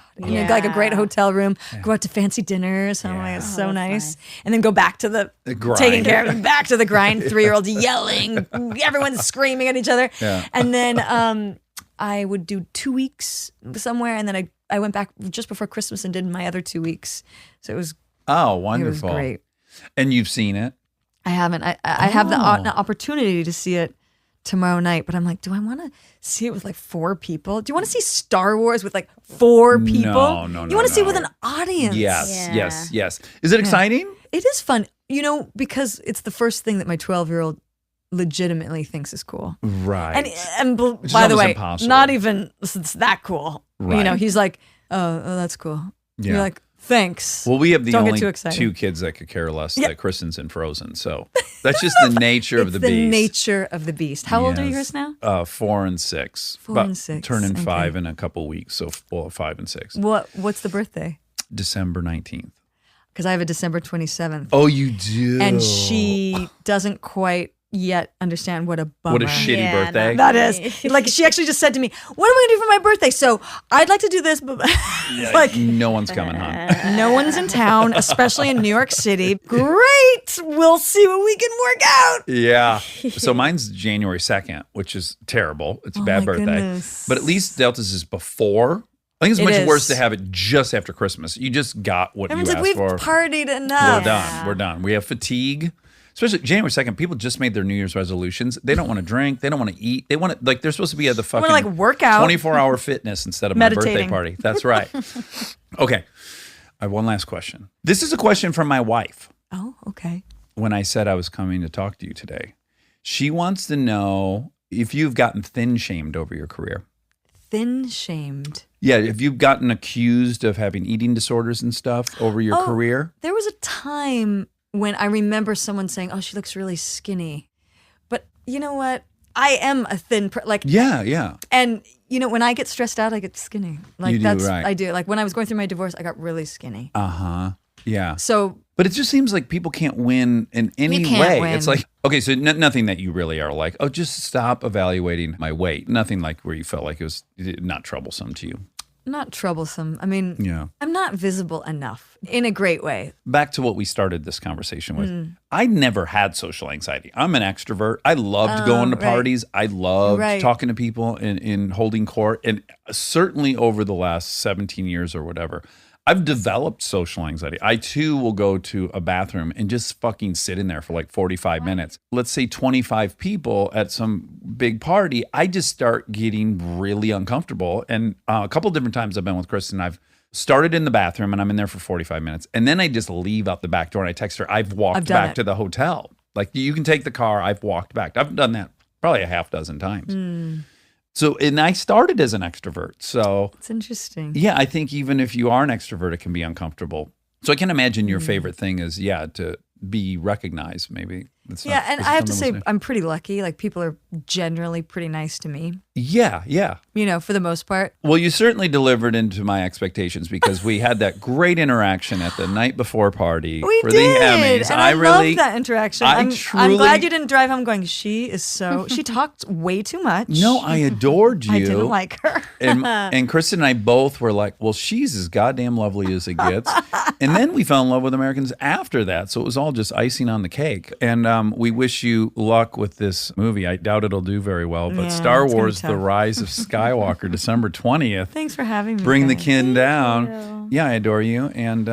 Like a great hotel room, go out to fancy dinners. I'm like, it's so nice. And then go back to the grind. taking care of them, back to the grind. 3-year-olds yelling, everyone's screaming at each other. Yeah. And then I would do 2 weeks somewhere, and then I went back just before Christmas and did my other 2 weeks. So it was wonderful. great. And you've seen it? I haven't. I have the opportunity to see it tomorrow night, but I'm like, do I want to see it with like 4 people? Do you want to see Star Wars with like 4 people? No. You want to see it with an audience? Yes. Is it exciting? It is fun, because it's the first thing that my 12-year-old legitimately thinks is cool. Right. And Which is by the almost way, impossible. not even it's that cool. Right. He's like, oh, that's cool. Yeah. You're like, thanks. Well, we have the Don't get only too excited. 2 kids that could care less that Kristen's in Frozen. So that's just the nature of the It's the beast. nature of the beast. How old are yours now? 4 and 6. 4 and 6. Turning Okay. 5 in a couple weeks. So 5 and 6. What's the birthday? December 19th. Because I have a December 27th. Oh, you do? And she doesn't quite yet understand what a bummer. What a shitty birthday. that is. Like, she actually just said to me, what are we going to do for my birthday? So I'd like to do this, but like, No one's coming, hon. no one's in town, especially in New York City. Great. We'll see what we can work out. Yeah. So mine's January 2nd, which is terrible. It's a bad my birthday. goodness. But at least Delta's is before. I think it's It much is. worse to have it just after Christmas. You just got what Everyone's you like, asked we've for. partied enough. We're done. We have fatigue. Especially January 2nd, people just made their New Year's resolutions. They don't want to drink. They don't want to eat. They want to, like, they're supposed to be at the fucking like, work out. 24-hour fitness instead of my birthday Meditating. party. That's right. Okay. I have one last question. This is a question from my wife. Oh, okay. When I said I was coming to talk to you today, she wants to know if you've gotten thin shamed over your career. Thin shamed. Yeah, if you've gotten accused of having eating disorders and stuff over your career. There was a time when I remember someone saying, oh, she looks really skinny. But you know what? I am a thin Yeah. and when I get stressed out, I get skinny. Like You do, that's right. I do. Like when I was going through my divorce, I got really skinny. Yeah. So But it just seems like people can't win in any You can't way. win. It's like, okay, so nothing that you really are like, oh, just stop evaluating my weight. Nothing like where you felt like it was not troublesome to you. not troublesome. I mean, Yeah. I'm not visible enough in a great way. Back to what we started this conversation with. I never had social anxiety. I'm an extrovert. I loved going to right. parties. I loved Right. talking to people and holding court. And certainly over the last 17 years or whatever, I've developed social anxiety. I too will go to a bathroom and just fucking sit in there for like 45 minutes. Let's say 25 people at some big party. I just start getting really uncomfortable. And a couple different times I've been with Kristen, I've started in the bathroom and I'm in there for 45 minutes. And then I just leave out the back door and I text her, I've walked done back it. to the hotel. Like, you can take the car. I've walked back. I've done that probably a half dozen times. So, and I started as an extrovert. So, It's interesting. yeah, I think even if you are an extrovert, it can be uncomfortable. So I can imagine your favorite thing is, to be recognized, maybe. That's Yeah, not- and this I is have to from say, the listener. I'm pretty lucky. Like, people are generally pretty nice to me, Yeah. for the most part. Well, you certainly delivered into my expectations because we had that great interaction at the night before party We for did. the Emmys. And I love that interaction. I'm truly- glad you didn't drive home going, she talked way too much. No, I adored you. I didn't like her. and Kristen and I both were like, well, she's as goddamn lovely as it gets. And then we fell in love with Americans after that. So it was all just icing on the cake. And we wish you luck with this movie. I doubt it'll do very well, but Yeah, Star it's gonna be Wars, The tough. Rise of Skywalker, December 20th. Thanks for having me. Bring the guys. kin down. Yeah, I adore you. And,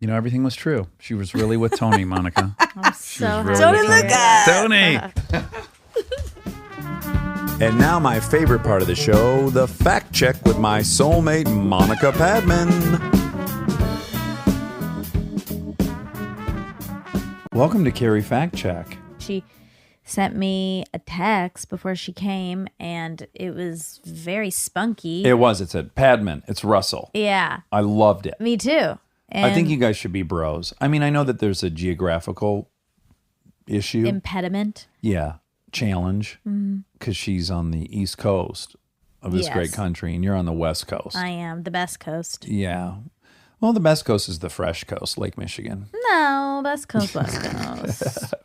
everything was true. She was really with Tony, Monica. I'm so really happy. Tony, to look hear up! Tony! And now my favorite part of the show, the fact check with my soulmate, Monica Padman. Welcome to Keri Fact Check. She sent me a text before she came, and it was very spunky. It said Padman. It's Russell. Yeah, I loved it. me too. And I think you guys should be bros. I mean, I know that there's a geographical issue. impediment. Challenge. Because she's on the East Coast of this Yes. great country and you're on the West Coast. I am the best coast. Yeah. Well, the best coast is the fresh coast, Lake Michigan. No, best coast, west coast,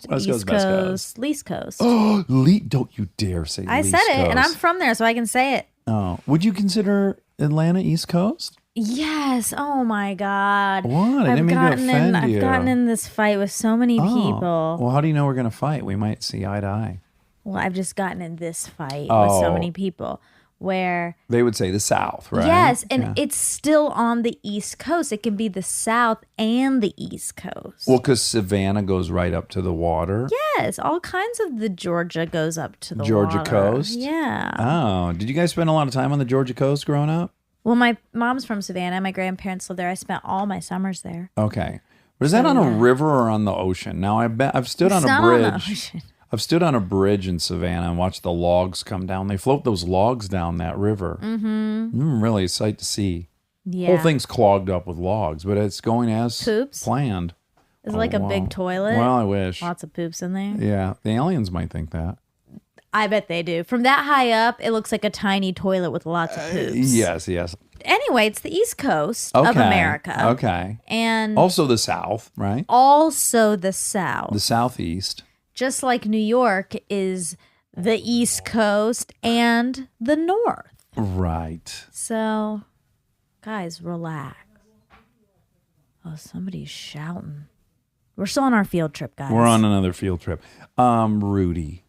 West east Coast, best coast, least coast. Oh, don't you dare say I East said it, and I'm Coast. from there, so I can say it. Oh, would you consider Atlanta East Coast? Yes. Oh my God. What? I didn't mean to offend I've you. gotten in this fight with so many people. Well, how do you know we're going to fight? We might see eye to eye. Well, I've just gotten in this fight with Oh. so many people. where They would say the South, right? yes, and Yeah. it's still on the East Coast. It can be the South and the East Coast. Well, because Savannah goes right up to the water. Yes, all kinds of the Georgia goes up to the Georgia water. coast? Yeah. Oh, did you guys spend a lot of time on the Georgia coast growing up? Well, my mom's from Savannah. My grandparents lived there. I spent all my summers there. Okay. Was that on a river or on the ocean? Now, I've stood on It's a not on the bridge. ocean. I've stood on a bridge in Savannah and watched the logs come down. They float those logs down that river. Mm-hmm. Really a sight to see. Yeah. Whole thing's clogged up with logs, but it's going as Poops? planned. It's like a big toilet. Well, I wish. Lots of poops in there. Yeah, the aliens might think that. I bet they do. From that high up, it looks like a tiny toilet with lots of poops. Yes. Anyway, it's the East Coast of Okay. America. Okay. And Also the South, right? also the South. The Southeast. Just like New York is the East Coast and the North. Right. So, guys, relax. Oh, somebody's shouting. We're still on our field trip, guys. We're on another field trip. Rudy.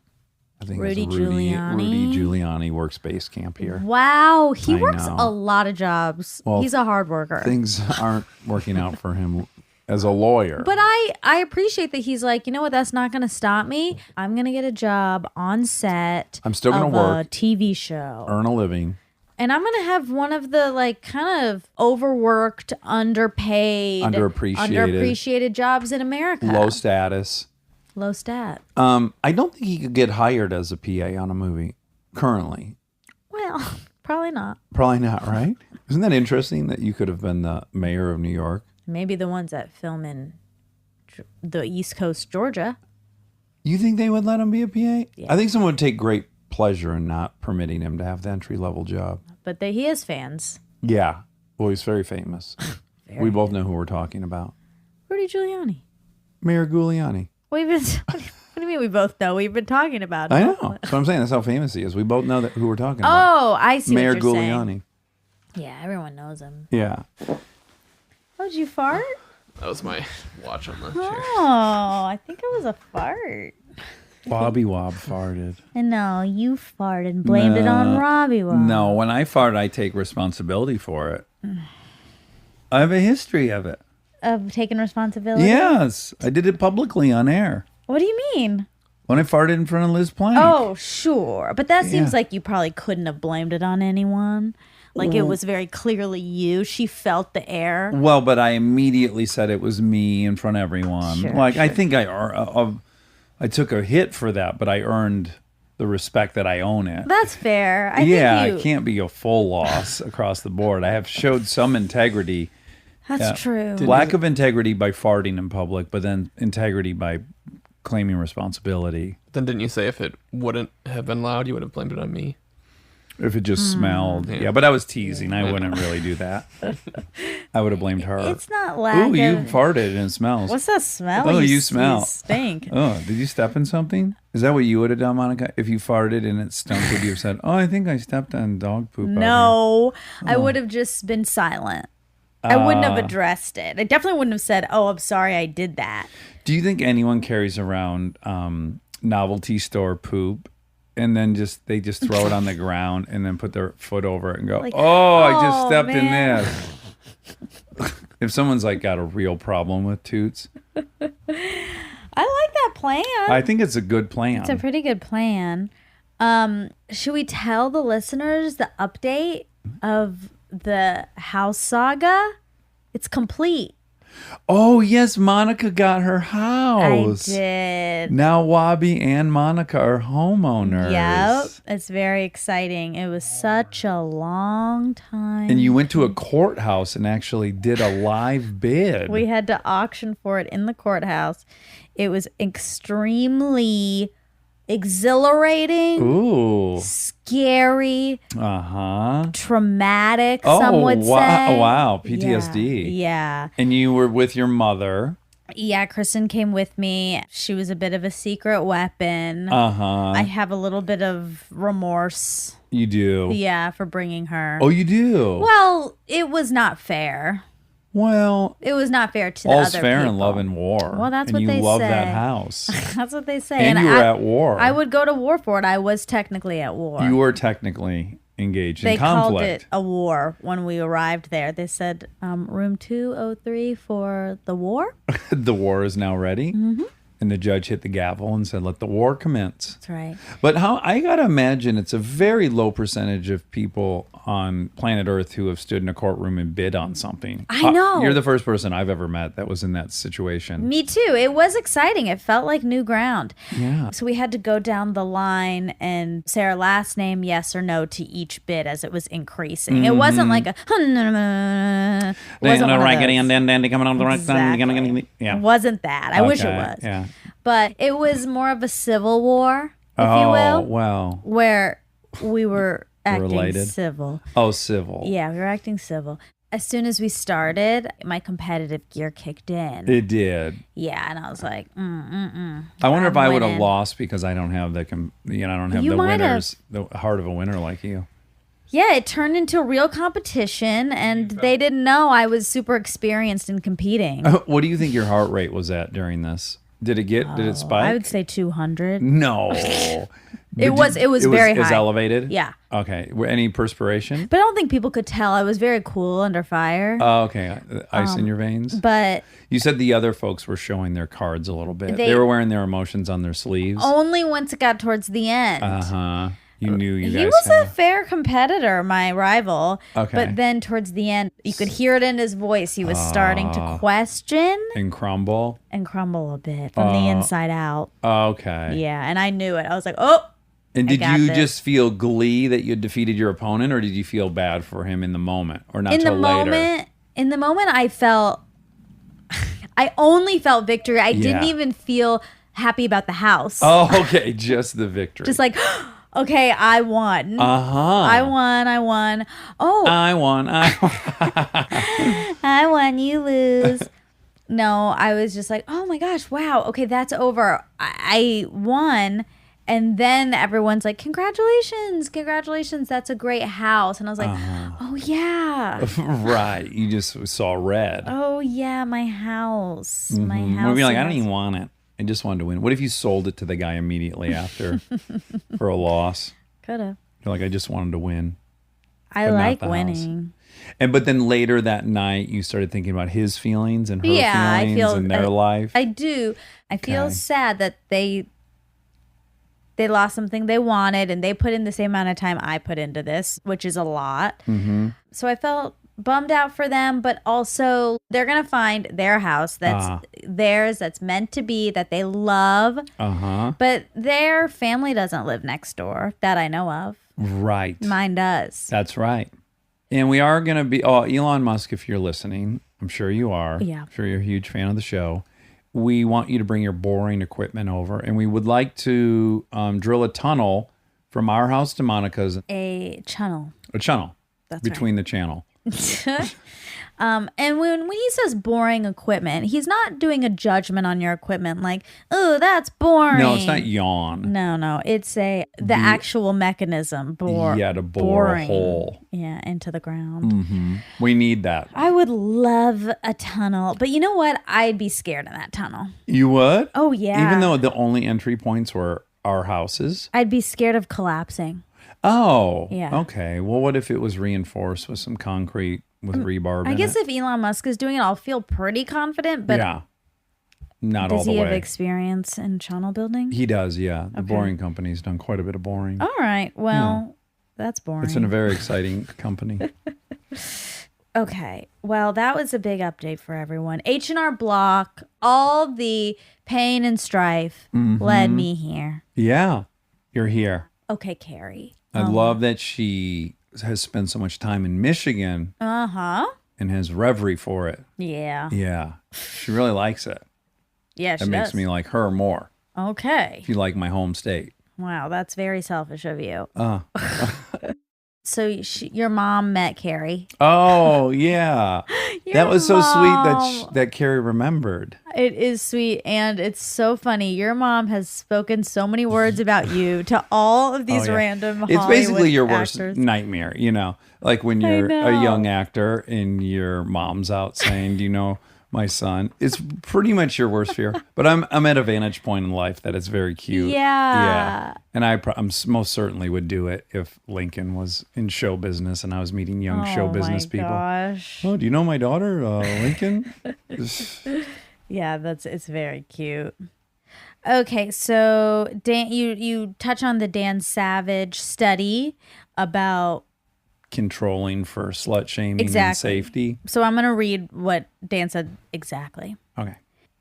I think Rudy it's Giuliani. Rudy Giuliani works base camp here. Wow, he I works know. a lot of jobs. Well, He's a hard worker. Things aren't working out for him as a lawyer. But I appreciate that he's like, you know what, that's not going to stop me. I'm going to get a job on set. I'm still gonna of work. a TV show. Earn a living. And I'm going to have one of the like kind of overworked, underpaid, underappreciated jobs in America. Low status. Low stat. I don't think he could get hired as a PA on a movie currently. Well, probably not. Probably not, right? Isn't that interesting that you could have been the mayor of New York? Maybe the ones that film in the East Coast, Georgia. You think they would let him be a PA? Yeah. I think someone would take great pleasure in not permitting him to have the entry-level job. But he has fans. Yeah. Well, he's very famous. We both know who we're talking about. Rudy Giuliani. Mayor Giuliani. What do you mean we both know? We've been talking about it. I know. That's what I'm saying. That's how famous he is. We both know who we're talking about. Oh, I see Mayor what you're Giuliani. saying. Yeah, everyone knows him. Yeah. Oh, did you fart? That was my watch on the chair. Oh, I think it was a fart. Bobby Wob farted. And no, you farted and blamed it on Robbie Wob. No, when I fart, I take responsibility for it. I have a history of it. Of taking responsibility? Yes. I did it publicly on air. What do you mean? When I farted in front of Liz Plank. Oh, sure. But that seems Yeah. like you probably couldn't have blamed it on anyone. Like it was very clearly you. She felt the air. Well, but I immediately said it was me in front of everyone. Sure, I think I took a hit for that, but I earned the respect that I own it. That's fair. I yeah, think it can't be a full loss across the board. I have showed some integrity. That's true. Lack of integrity by farting in public, but then integrity by claiming responsibility. Then didn't you say if it wouldn't have been loud, you would have blamed it on me? If it just smelled. Yeah, but I was teasing. I wouldn't really do that. I would have blamed her. It's not lack Ooh, you of... farted and it smells. What's that smell? Oh, you smell. You stink. Oh, did you step in something? Is that what you would have done, Monica? If you farted and it stunk, would you have said, "Oh, I think I stepped on dog poop"? No, I would have just been silent. I wouldn't have addressed it. I definitely wouldn't have said, "Oh, I'm sorry, I did that." Do you think anyone carries around novelty store poop and then they just throw it on the ground and then put their foot over it and go, Like, "Oh, I just "Oh, stepped man." in this." If someone's like got a real problem with toots, I like that plan. I think it's a good plan. It's a pretty good plan. Should we tell the listeners the update of the house saga? It's complete. Oh, yes, Monica got her house. I did. Now Wabi and Monica are homeowners. Yep. It's very exciting. It was such a long time. And you went to a courthouse and actually did a live bid. We had to auction for it in the courthouse. It was extremely exhilarating, Ooh. scary, traumatic, some would say. Wow. PTSD. Yeah. And you were with your mother. Yeah, Kristen came with me. She was a bit of a secret weapon. I have a little bit of remorse. You do. Yeah, for bringing her. Oh, you do. Well, it was not fair. Well, It was not fair to the all's other fair people. in love and war. Well, that's and what you they love say. that house. That's what they say. And you were at war. I would go to war for it. I was technically at war. You were technically engaged in They called conflict. it a war when we arrived there. They said, room 203 for the war. The war is now ready. Mm-hmm. And the judge hit the gavel and said, let the war commence. That's right. But how I got to imagine it's a very low percentage of people on planet Earth who have stood in a courtroom and bid on something. I know. You're the first person I've ever met that was in that situation. Me too. It was exciting. It felt like new ground. Yeah. So we had to go down the line and say our last name, yes or no, to each bid as it was increasing. It wasn't like a. It wasn't one of those. Exactly. Yeah. It wasn't that. I wish it Okay, was. Yeah. But it was more of a civil war, if you will, well. where we were acting Related? civil. Oh, civil. Yeah, we were acting civil. As soon as we started, my competitive gear kicked in. It did. Yeah, and I was like, I wonder if I would have winning. lost because I don't have I don't have You the might winners, the heart of a winner like you. Yeah, it turned into a real competition, and they didn't know I was super experienced in competing. What do you think your heart rate was at during this? Did it spike? I would say 200. No. It was very It was high. elevated? Yeah. Okay. Any perspiration? But I don't think people could tell. I was very cool under fire. Oh, okay. Ice in your veins? But You said the other folks were showing their cards a little bit. They They- were wearing their emotions on their sleeves. only once it got towards the end. Uh-huh. You knew you guys He was a had- fair competitor, my rival. Okay. But then towards the end, you could hear it in his voice. He was starting to question and crumble. and crumble a bit from the inside out. Okay. Yeah, and I knew it. I was like, oh. And I did got you this. just feel glee that you had defeated your opponent, or did you feel bad for him in the moment, or not In the till later? moment, I felt, I only felt victory. I didn't Yeah. even feel happy about the house. Oh, okay. Just the victory. Just like, okay, I won. uh-huh. I won. Oh, I won. I won, you lose. No, I was just like, oh my gosh, wow. Okay, that's over. I won. And then everyone's like, congratulations, that's a great house. And I was like, oh yeah. Right. You just saw red. Oh yeah, my house. My house. We'd be like, I don't is- even want it. I just wanted to win. What if you sold it to the guy immediately after for a loss? Coulda. You're like, I just wanted to win. I But not like the house. winning. But then later that night, you started thinking about his feelings and her Yeah, I feelings feel and their life. I do. I feel Okay. sad that they lost something they wanted, and they put in the same amount of time I put into this, which is a lot. Mm-hmm. So I felt bummed out for them, but also they're gonna find their house that's theirs, that's meant to be, that they love. Uh-huh. But their family doesn't live next door that I know of. Right. Mine does. That's right. And we are going to be, Elon Musk, if you're listening, I'm sure you are. Yeah. I'm sure you're a huge fan of the show. We want you to bring your boring equipment over, and we would like to drill a tunnel from our house to Monica's, A channel. a channel That's between the channel. And when he says boring equipment, he's not doing a judgment on your equipment like, oh, that's boring. No, it's not yawn. No, it's the actual mechanism. To bore a hole. Yeah, into the ground. We need that. I would love a tunnel, but you know what? I'd be scared in that tunnel. You would? Oh, yeah. Even though the only entry points were our houses? I'd be scared of collapsing. Oh, Yeah. okay. Well, what if it was reinforced with some concrete with rebarb I in guess it? if Elon Musk is doing it, I'll feel pretty confident, but Yeah. Not all does the he have way. experience in tunnel building? He does, yeah. The boring company's done quite a bit of boring. All right. Well, that's boring. It's in a very exciting company. Okay. Well, that was a big update for everyone. H&R Block, all the pain and strife led me here. Yeah. You're here. Okay, Keri. I love that she has spent so much time in Michigan Uh-huh. and has reverie for it. Yeah. Yeah. She really likes it. Yeah, she That makes does. me like her more. Okay. If you like my home state. Wow, that's very selfish of you. Uh. So your mom met Keri. Oh, yeah. That was so sweet that Keri remembered. It is sweet, and it's so funny. Your mom has spoken so many words about you to all of these Oh, yeah. random It's basically Hollywood your worst actors. nightmare, like when you're know. a young actor and your mom's out saying, do you know my son. It's pretty much your worst fear, but I'm at a vantage point in life that it's very cute. Yeah. And I'm most certainly would do it if Lincoln was in show business and I was meeting young show business people. Gosh. Oh, do you know my daughter, Lincoln? Yeah, it's very cute. Okay, so Dan, you touch on the Dan Savage study about Controlling for slut shaming and Exactly. safety. So I'm going to read what Dan said exactly. Okay.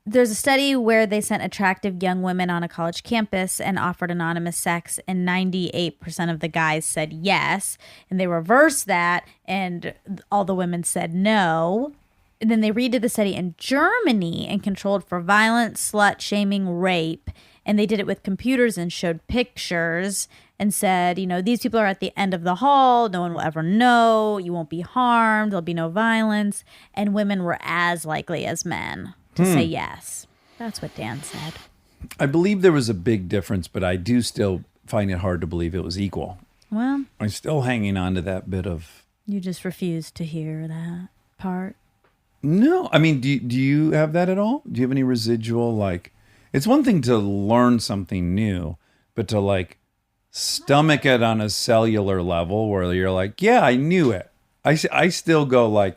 There's a study where they sent attractive young women on a college campus and offered anonymous sex, and 98% of the guys said yes. And they reversed that, and all the women said no. And then they redid the study in Germany and controlled for violence, slut shaming, rape. And they did it with computers and showed pictures and said, these people are at the end of the hall. No one will ever know. You won't be harmed. There'll be no violence. And women were as likely as men to say yes. That's what Dan said. I believe there was a big difference, but I do still find it hard to believe it was equal. Well, I'm still hanging on to that bit of... you just refused to hear that part. No, I mean, do you have that at all? Do you have any residual, it's one thing to learn something new, but to stomach it on a cellular level where you're like, yeah, I knew it. I still go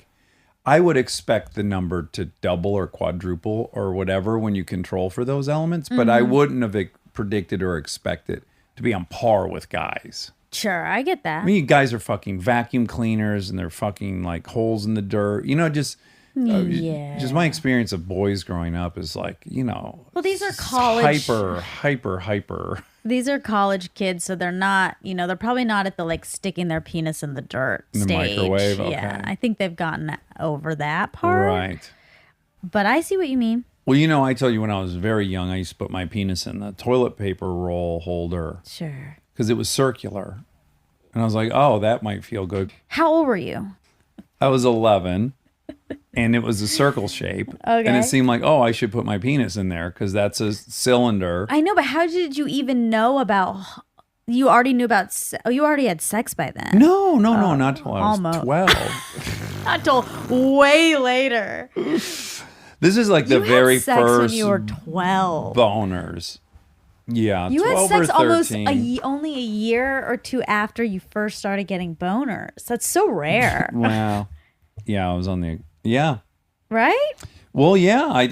I would expect the number to double or quadruple or whatever when you control for those elements, but I wouldn't have predicted or expected to be on par with guys. Sure, I get that. I mean, you guys are fucking vacuum cleaners and they're fucking holes in the dirt, just... Yeah. Just my experience of boys growing up is Well, these are college. hyper. These are college kids, so they're not, they're probably not at the sticking their penis in the dirt In the stage. microwave, okay. Yeah, I think they've gotten over that part. Right. But I see what you mean. Well, I tell you, when I was very young, I used to put my penis in the toilet paper roll holder Sure. because it was circular. And I was like, oh, that might feel good. How old were you? I was 11. And it was a circle shape. Okay. And it seemed like, I should put my penis in there because that's a cylinder. I know, but how did you even know about? You already knew about. You already had sex by then. No, not till I was almost. 12. Not till way later. This is the You very had sex first when you were 12. boners. Yeah, You had 12 sex or almost 13. only a year or two after you first started getting boners. That's so rare, Wow. Yeah, I was on the... Yeah. right? Well, yeah,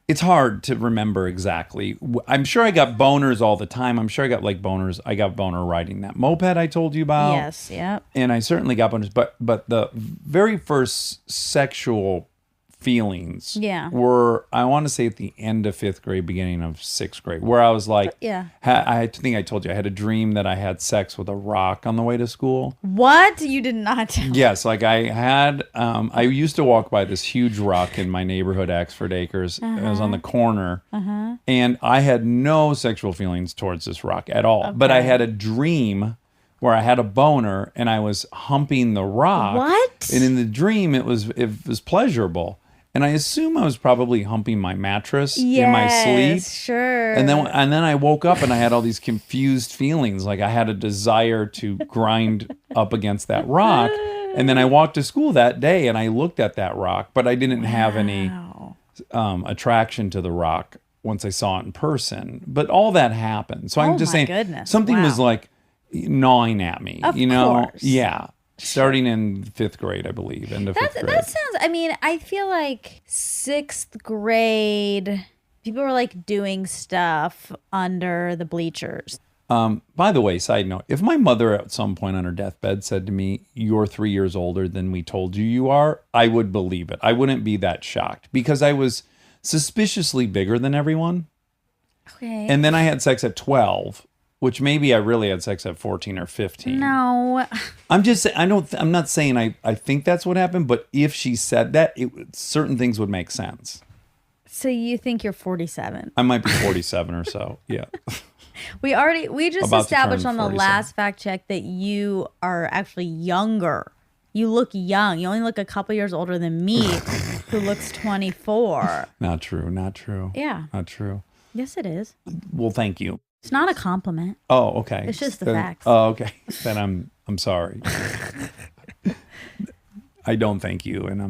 it's hard to remember exactly. I'm sure I got boners all the time. I'm sure I got boners. I got boner riding that moped I told you about. Yes, yep. And I certainly got boners. But the very first sexual feelings were, I want to say, at the end of 5th grade, beginning of 6th grade, where I was like, I think I told you, I had a dream that I had sex with a rock on the way to school. What? You did not tell me. Yes, I had, I used to walk by this huge rock in my neighborhood, Axford Acres. It was on the corner. And I had no sexual feelings towards this rock at all. But I had a dream where I had a boner and I was humping the rock. What? And in the dream, it was pleasurable. And I assume I was probably humping my mattress in my sleep. Sure. And then I woke up and I had all these confused feelings. I had a desire to grind up against that rock. And then I walked to school that day and I looked at that rock, but I didn't have any attraction to the rock once I saw it in person. But all that happened. So I'm just saying goodness. something was gnawing at me. Of course. Yeah. Starting in 5th grade, I believe, end of 5th grade. That sounds, I feel like 6th grade, people were doing stuff under the bleachers. By the way, side note, if my mother at some point on her deathbed said to me, "You're 3 years older than we told you are," I would believe it. I wouldn't be that shocked because I was suspiciously bigger than everyone. Okay. And then I had sex at 12. Which maybe I really had sex at 14 or 15. No. I'm just saying, I'm not saying I think that's what happened, but if she said that, certain things would make sense. So you think you're 47? I might be 47 or so. Yeah. We just About to established turn on the 47. last fact check that you are actually younger. You look young. You only look a couple years older than me, who looks 24. Not true. Yeah. Not true. Yes, it is. Well, thank you. It's not a compliment. Oh, okay. It's just the Then- facts. Oh, okay. Then I'm sorry. I don't thank you, and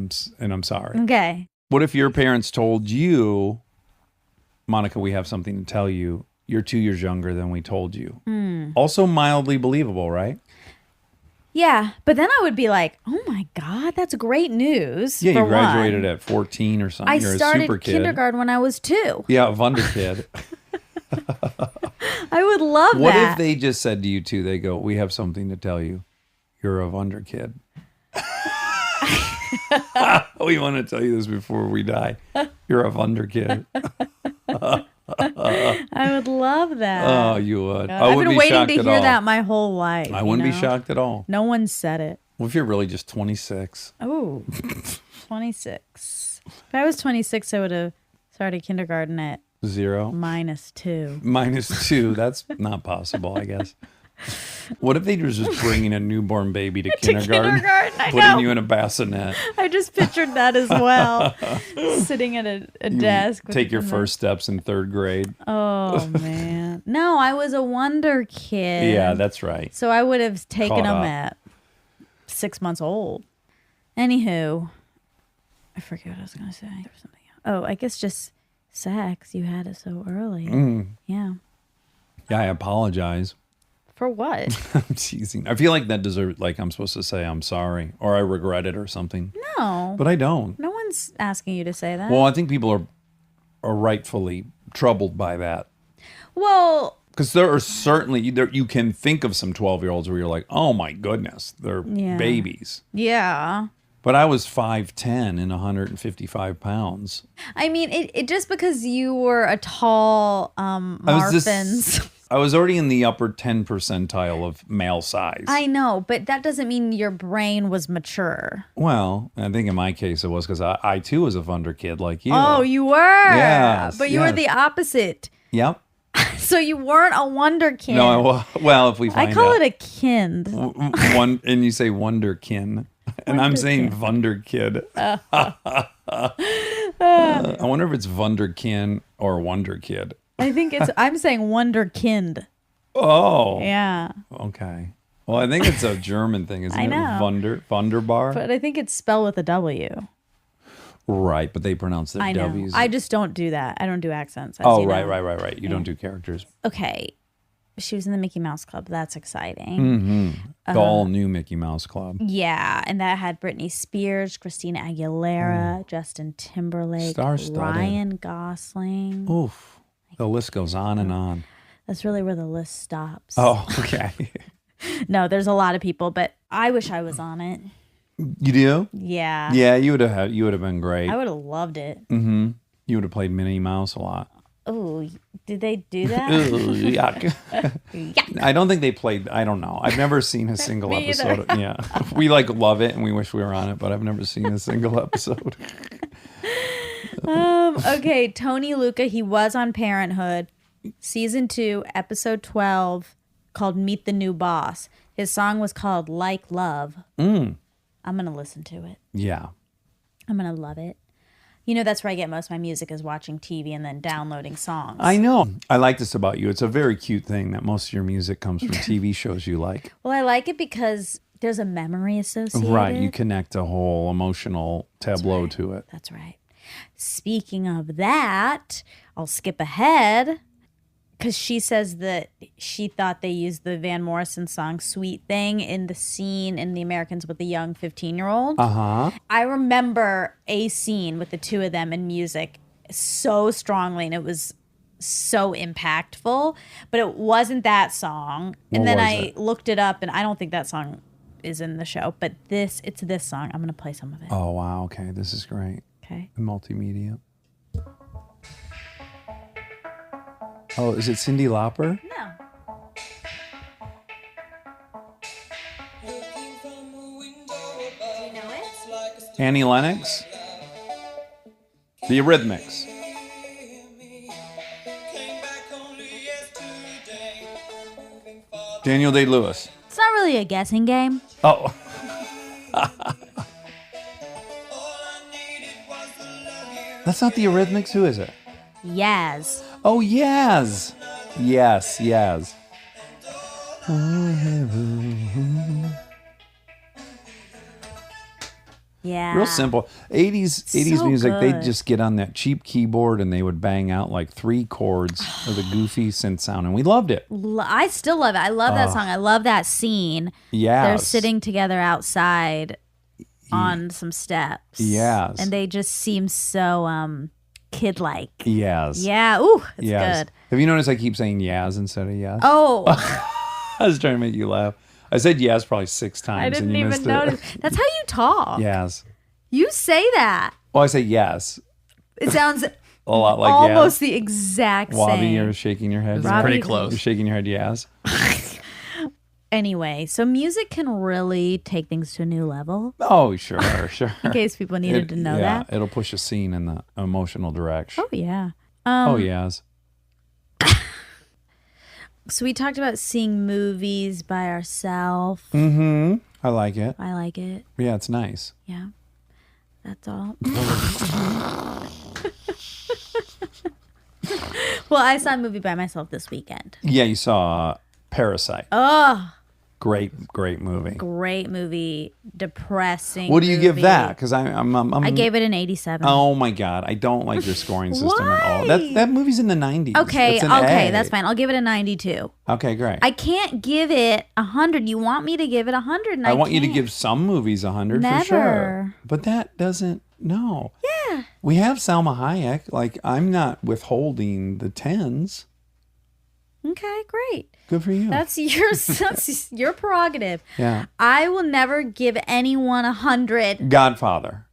I'm sorry. Okay. What if your parents told you, Monica, we have something to tell you. You're 2 years younger than we told you. Also mildly believable, right? Yeah, but then I would be like, oh my God, that's great news. Yeah, for you graduated one. at 14 or something. I You're a started super kid. kindergarten when I was 2. Yeah, a Wonder kid. I would love What that. if they just said to you two, they go, we have something to tell you. You're a Wonder kid. We want to tell you this before we die. You're a Wonder kid. I would love that. Oh, you would. I I've wouldn't been be waiting shocked to at hear all. that my whole life. I wouldn't you be know? shocked at all. No one said it. Well, if you're really just 26. Oh, 26. If I was 26, I would have started kindergarten at 0. -2. -2. That's not possible, I guess. What if they were just bringing a newborn baby to kindergarten, I putting know. you in a bassinet, I just pictured that as well. Sitting at a desk. with take your the- first steps in 3rd grade? Oh, man. No, I was a Wonder Kid. Yeah, that's right. So I would have taken Caught them up. at 6 months old. Anywho, I forget what I was going to say. There was something else. Oh, I guess just sex. You had it so early. Yeah. Yeah, I apologize. For what? I'm teasing. I feel like that deserves, like I'm supposed to say I'm sorry or I regret it or something. No. But I don't. No one's asking you to say that. Well, I think people are rightfully troubled by that. Well, Because there are certainly, you can think of some 12-year-olds where you're like, oh my goodness, they're Yeah. babies. yeah. But I was 5'10" and 155 pounds. I mean, it just because you were a tall Marfins. I was already in the upper 10 percentile of male size. I know, but that doesn't mean your brain was mature. Well, I think in my case it was because I too was a Wonder kid like you. Oh, you were. Yes, But you were yes. the opposite. Yep. So you weren't a Wonder Kid. No, well, if we find I call out. it a kind. One, and you say Wonderkin, and I'm saying Wonder Kid. I wonder if it's Wonderkin or Wonder Kid. I think I'm saying Wonderkind. Oh, Yeah. okay. Well, I think it's a German thing, isn't I it? know. Wunderbar. But I think it's spelled with a W. Right, but they pronounce their I know. W's. I just don't do that. I don't do accents. As Oh, you know. right. You don't do characters. Okay. She was in the Mickey Mouse Club. That's exciting. The all new Mickey Mouse Club. Yeah, and that had Britney Spears, Christina Aguilera, Justin Timberlake, Star-studded. Ryan Gosling. Oof. The list goes on and on. That's really where the list stops. Oh, okay. No, there's a lot of people, but I wish I was on it. You do? Yeah. Yeah, you would have been great. I would have loved it. You would have played Minnie Mouse a lot. Oh, did they do that? Ooh, yuck. I don't think they played. I don't know. I've never seen a single Me either. episode. Yeah, we like love it and we wish we were on it, but I've never seen a single episode. Okay, Tony Luca, he was on Parenthood, season 2, episode 12, called Meet the New Boss. His song was called Like Love. I'm going to listen to it. Yeah. I'm going to love it. You know, that's where I get most of my music is watching TV and then downloading songs. I know. I like this about you. It's a very cute thing that most of your music comes from TV shows you like. Well, I like it because there's a memory associated. Right. You connect a whole emotional tableau to it. That's right. Speaking of that, I'll skip ahead because she says that she thought they used the Van Morrison song Sweet Thing in the scene in The Americans with the young 15-year-old. Uh-huh. I remember a scene with the two of them in music so strongly, and it was so impactful, but it wasn't that song. And What then was I it? looked it up, and I don't think that song is in the show, but it's this song. I'm going to play some of it. Oh, wow. Okay. This is great. Okay. Multimedia. Oh, is it Cyndi Lauper? No. Annie Lennox? The Eurythmics. Daniel Day-Lewis. It's not really a guessing game. Oh. That's not the Eurythmics. Who is it? Yaz. Oh, Yaz. Yes, Yaz. Yeah. Real simple. 80s So music, they'd good. just get on that cheap keyboard and they would bang out like 3 chords with a goofy synth sound, and we loved it. I still love it. I love that song. I love that scene. Yes. They're sitting together outside on some steps. Yes. And they just seem so kid-like. Yes. Yeah. Ooh, it's Yes. good. Have you noticed I keep saying yes instead of yes? Oh, I was trying to make you laugh. I said yes probably 6 times. I didn't and you even missed notice. That's how you talk. It. Yes. You say that. Well, I say yes. It sounds A lot like almost yes. the exact Robbie, same. you're shaking your head. It's Robbie- pretty You're close. shaking your head yes. Anyway, so music can really take things to a new level. Oh, sure, sure. In case people needed to know yeah, that. it'll push a scene in the emotional direction. Oh yeah. Oh, yes. So we talked about seeing movies by ourselves. Mm-hmm. I like it. I like it. Yeah, it's nice. Yeah. That's all. Well, I saw a movie by myself this weekend. Yeah, you saw Parasite. Oh, Great movie. great movie. Depressing. What do you give movie. that? Because I'm I gave it an 87. Oh my god, I don't like your scoring system at all. Why? That movie's in the 90s. Okay, It's an okay, A. that's fine. I'll give it a 92. Okay, great. I can't give it 100. You want me to give it 100, and I want you to can't. give some movies 100 for sure. Never. But that doesn't. No. Yeah. We have Salma Hayek. Like I'm not withholding the 10s. Okay, great. Good for you. That's your prerogative. yeah. I will never give anyone 100. Godfather.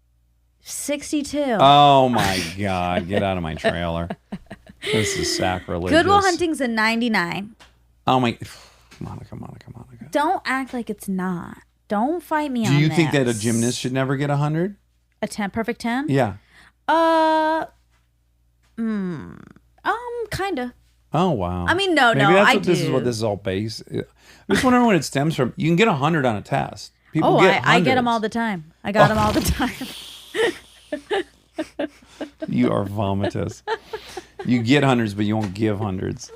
62. Oh my God! Get out of my trailer. This is sacrilegious. Good Will Hunting's a 99. Oh my, Monica. Don't act like it's not. Don't fight me on Do you this. think that a gymnast should never get 100? A 10, perfect 10? Yeah. Kinda. Oh wow. I mean, no, Maybe that's I what this is do. what this is all based. I'm just wondering what it stems from. You can get 100 on a test. People Oh, get I get them hundreds. all the time. I got them all the time. You are vomitous. You get hundreds, but you won't give hundreds.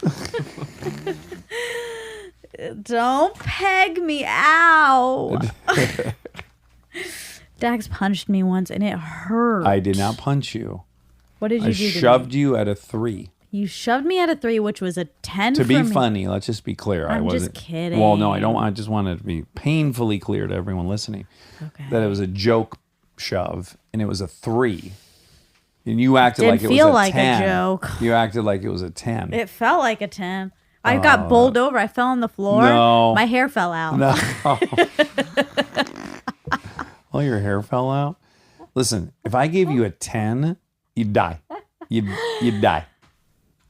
Don't peg me out. Dax punched me once and it hurt. I did not punch you. What did you I do? shoved you at a 3. You shoved me at a 3, which was a 10 To for be me. funny, let's just be clear. I I'm just wasn't kidding. Well, no, I don't. I just want it to be painfully clear to everyone listening Okay. that it was a joke shove, and it was a 3. And you acted Didn't like it was feel a like a 10. joke. You acted like it was a 10. It felt like a 10. I got bowled over. I fell on the floor. No. My hair fell out. No. All your hair fell out. Listen, if I gave you a 10, you'd die. You'd die.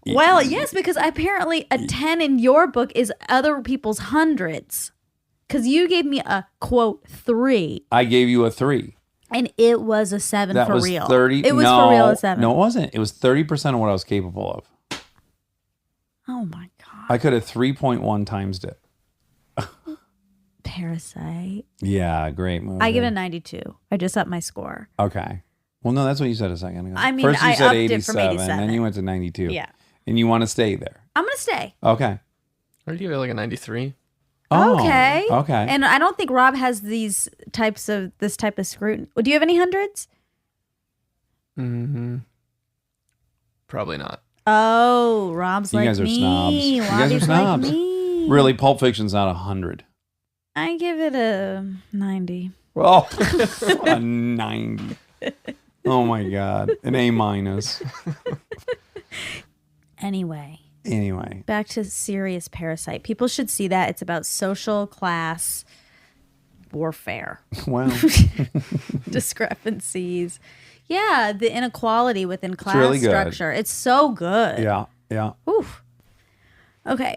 Well, yes, because apparently a 10 in your book is other people's hundreds. Because you gave me a, quote, 3. I gave you a 3. And it was a 7 That for was real. 30. It was no, for real a 7. No, it wasn't. It was 30% of what I was capable of. Oh my God. I could have 3.1 times it. Parasite. Yeah, great movie. I give it a 92. I just upped my score. Okay. Well, no, that's what you said a second ago. I mean, First you I said upped it 87, from 87. then you went to 92. Yeah. And you want to stay there. I'm going to stay. Okay. Or do you give it like a 93? Oh, Okay. Okay. And I don't think Rob has this type of scrutiny. Do you have any hundreds? Mm-hmm. Probably not. Oh, Rob's You like guys are me. snobs. You guys are Robbie's snobs. like me. Really, Pulp Fiction's not 100. I give it a 90. Oh, a 90. Oh my God. An A minus. Anyway, Anyway. back to serious Parasite. People should see that. It's about social class warfare, Well, discrepancies. Yeah, the inequality within class really good. structure. It's so good. yeah. Oof. Okay.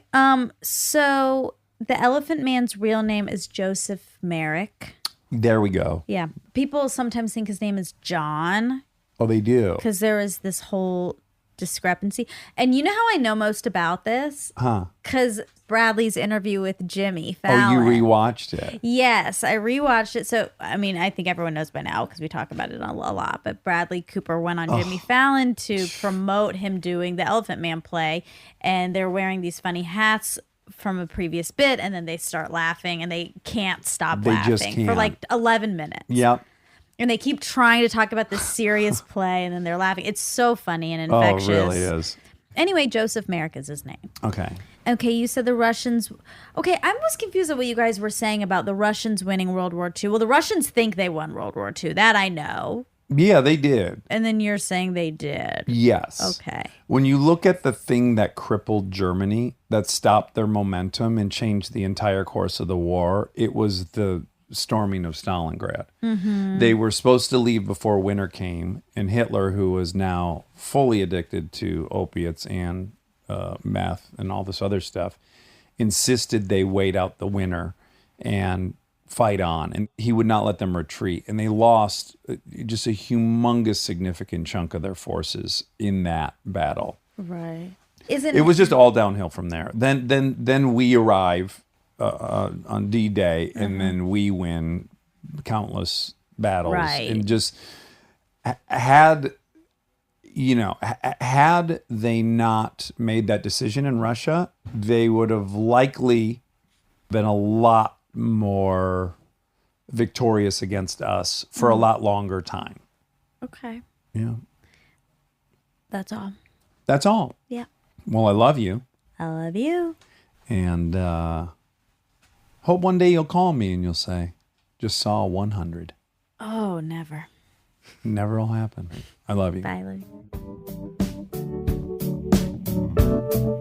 So the Elephant Man's real name is Joseph Merrick. There we go. Yeah. People sometimes think his name is John Oh, they do. because there is this whole discrepancy. And you know how I know most about this? Huh. Because Bradley's interview with Jimmy Oh, Fallon. you rewatched it. Yes, I rewatched it. So, I mean, I think everyone knows by now because we talk about it a lot. But Bradley Cooper went on Jimmy Fallon to promote him doing the Elephant Man play. And they're wearing these funny hats from a previous bit. And then they start laughing and they can't stop They laughing just for can't. like 11 minutes. Yep. And they keep trying to talk about this serious play, and then they're laughing. It's so funny and Oh, infectious. it really is. Anyway, Joseph Merrick is his name. Okay. Okay, you said the Russians. Okay, I was confused at what you guys were saying about the Russians winning World War II. Well, the Russians think they won World War II. That I know. Yeah, they did. And then you're saying they did. Yes. Okay. When you look at the thing that crippled Germany, that stopped their momentum and changed the entire course of the war, it was the storming of Stalingrad. They were supposed to leave before winter came, and Hitler, who was now fully addicted to opiates and meth and all this other stuff, insisted they wait out the winter and fight on, and he would not let them retreat, and they lost just a humongous significant chunk of their forces in that battle. Right. Isn't It was just all downhill from there. Then we arrive on D-Day, and then we win countless battles. Right. And just had they not made that decision in Russia, they would have likely been a lot more victorious against us for a lot longer time. Okay. Yeah. That's all. That's all. Yeah. Well, I love you. I love you. And hope one day you'll call me and you'll say, just saw 100. Oh, never. Never will happen. I love you. Bye, love you.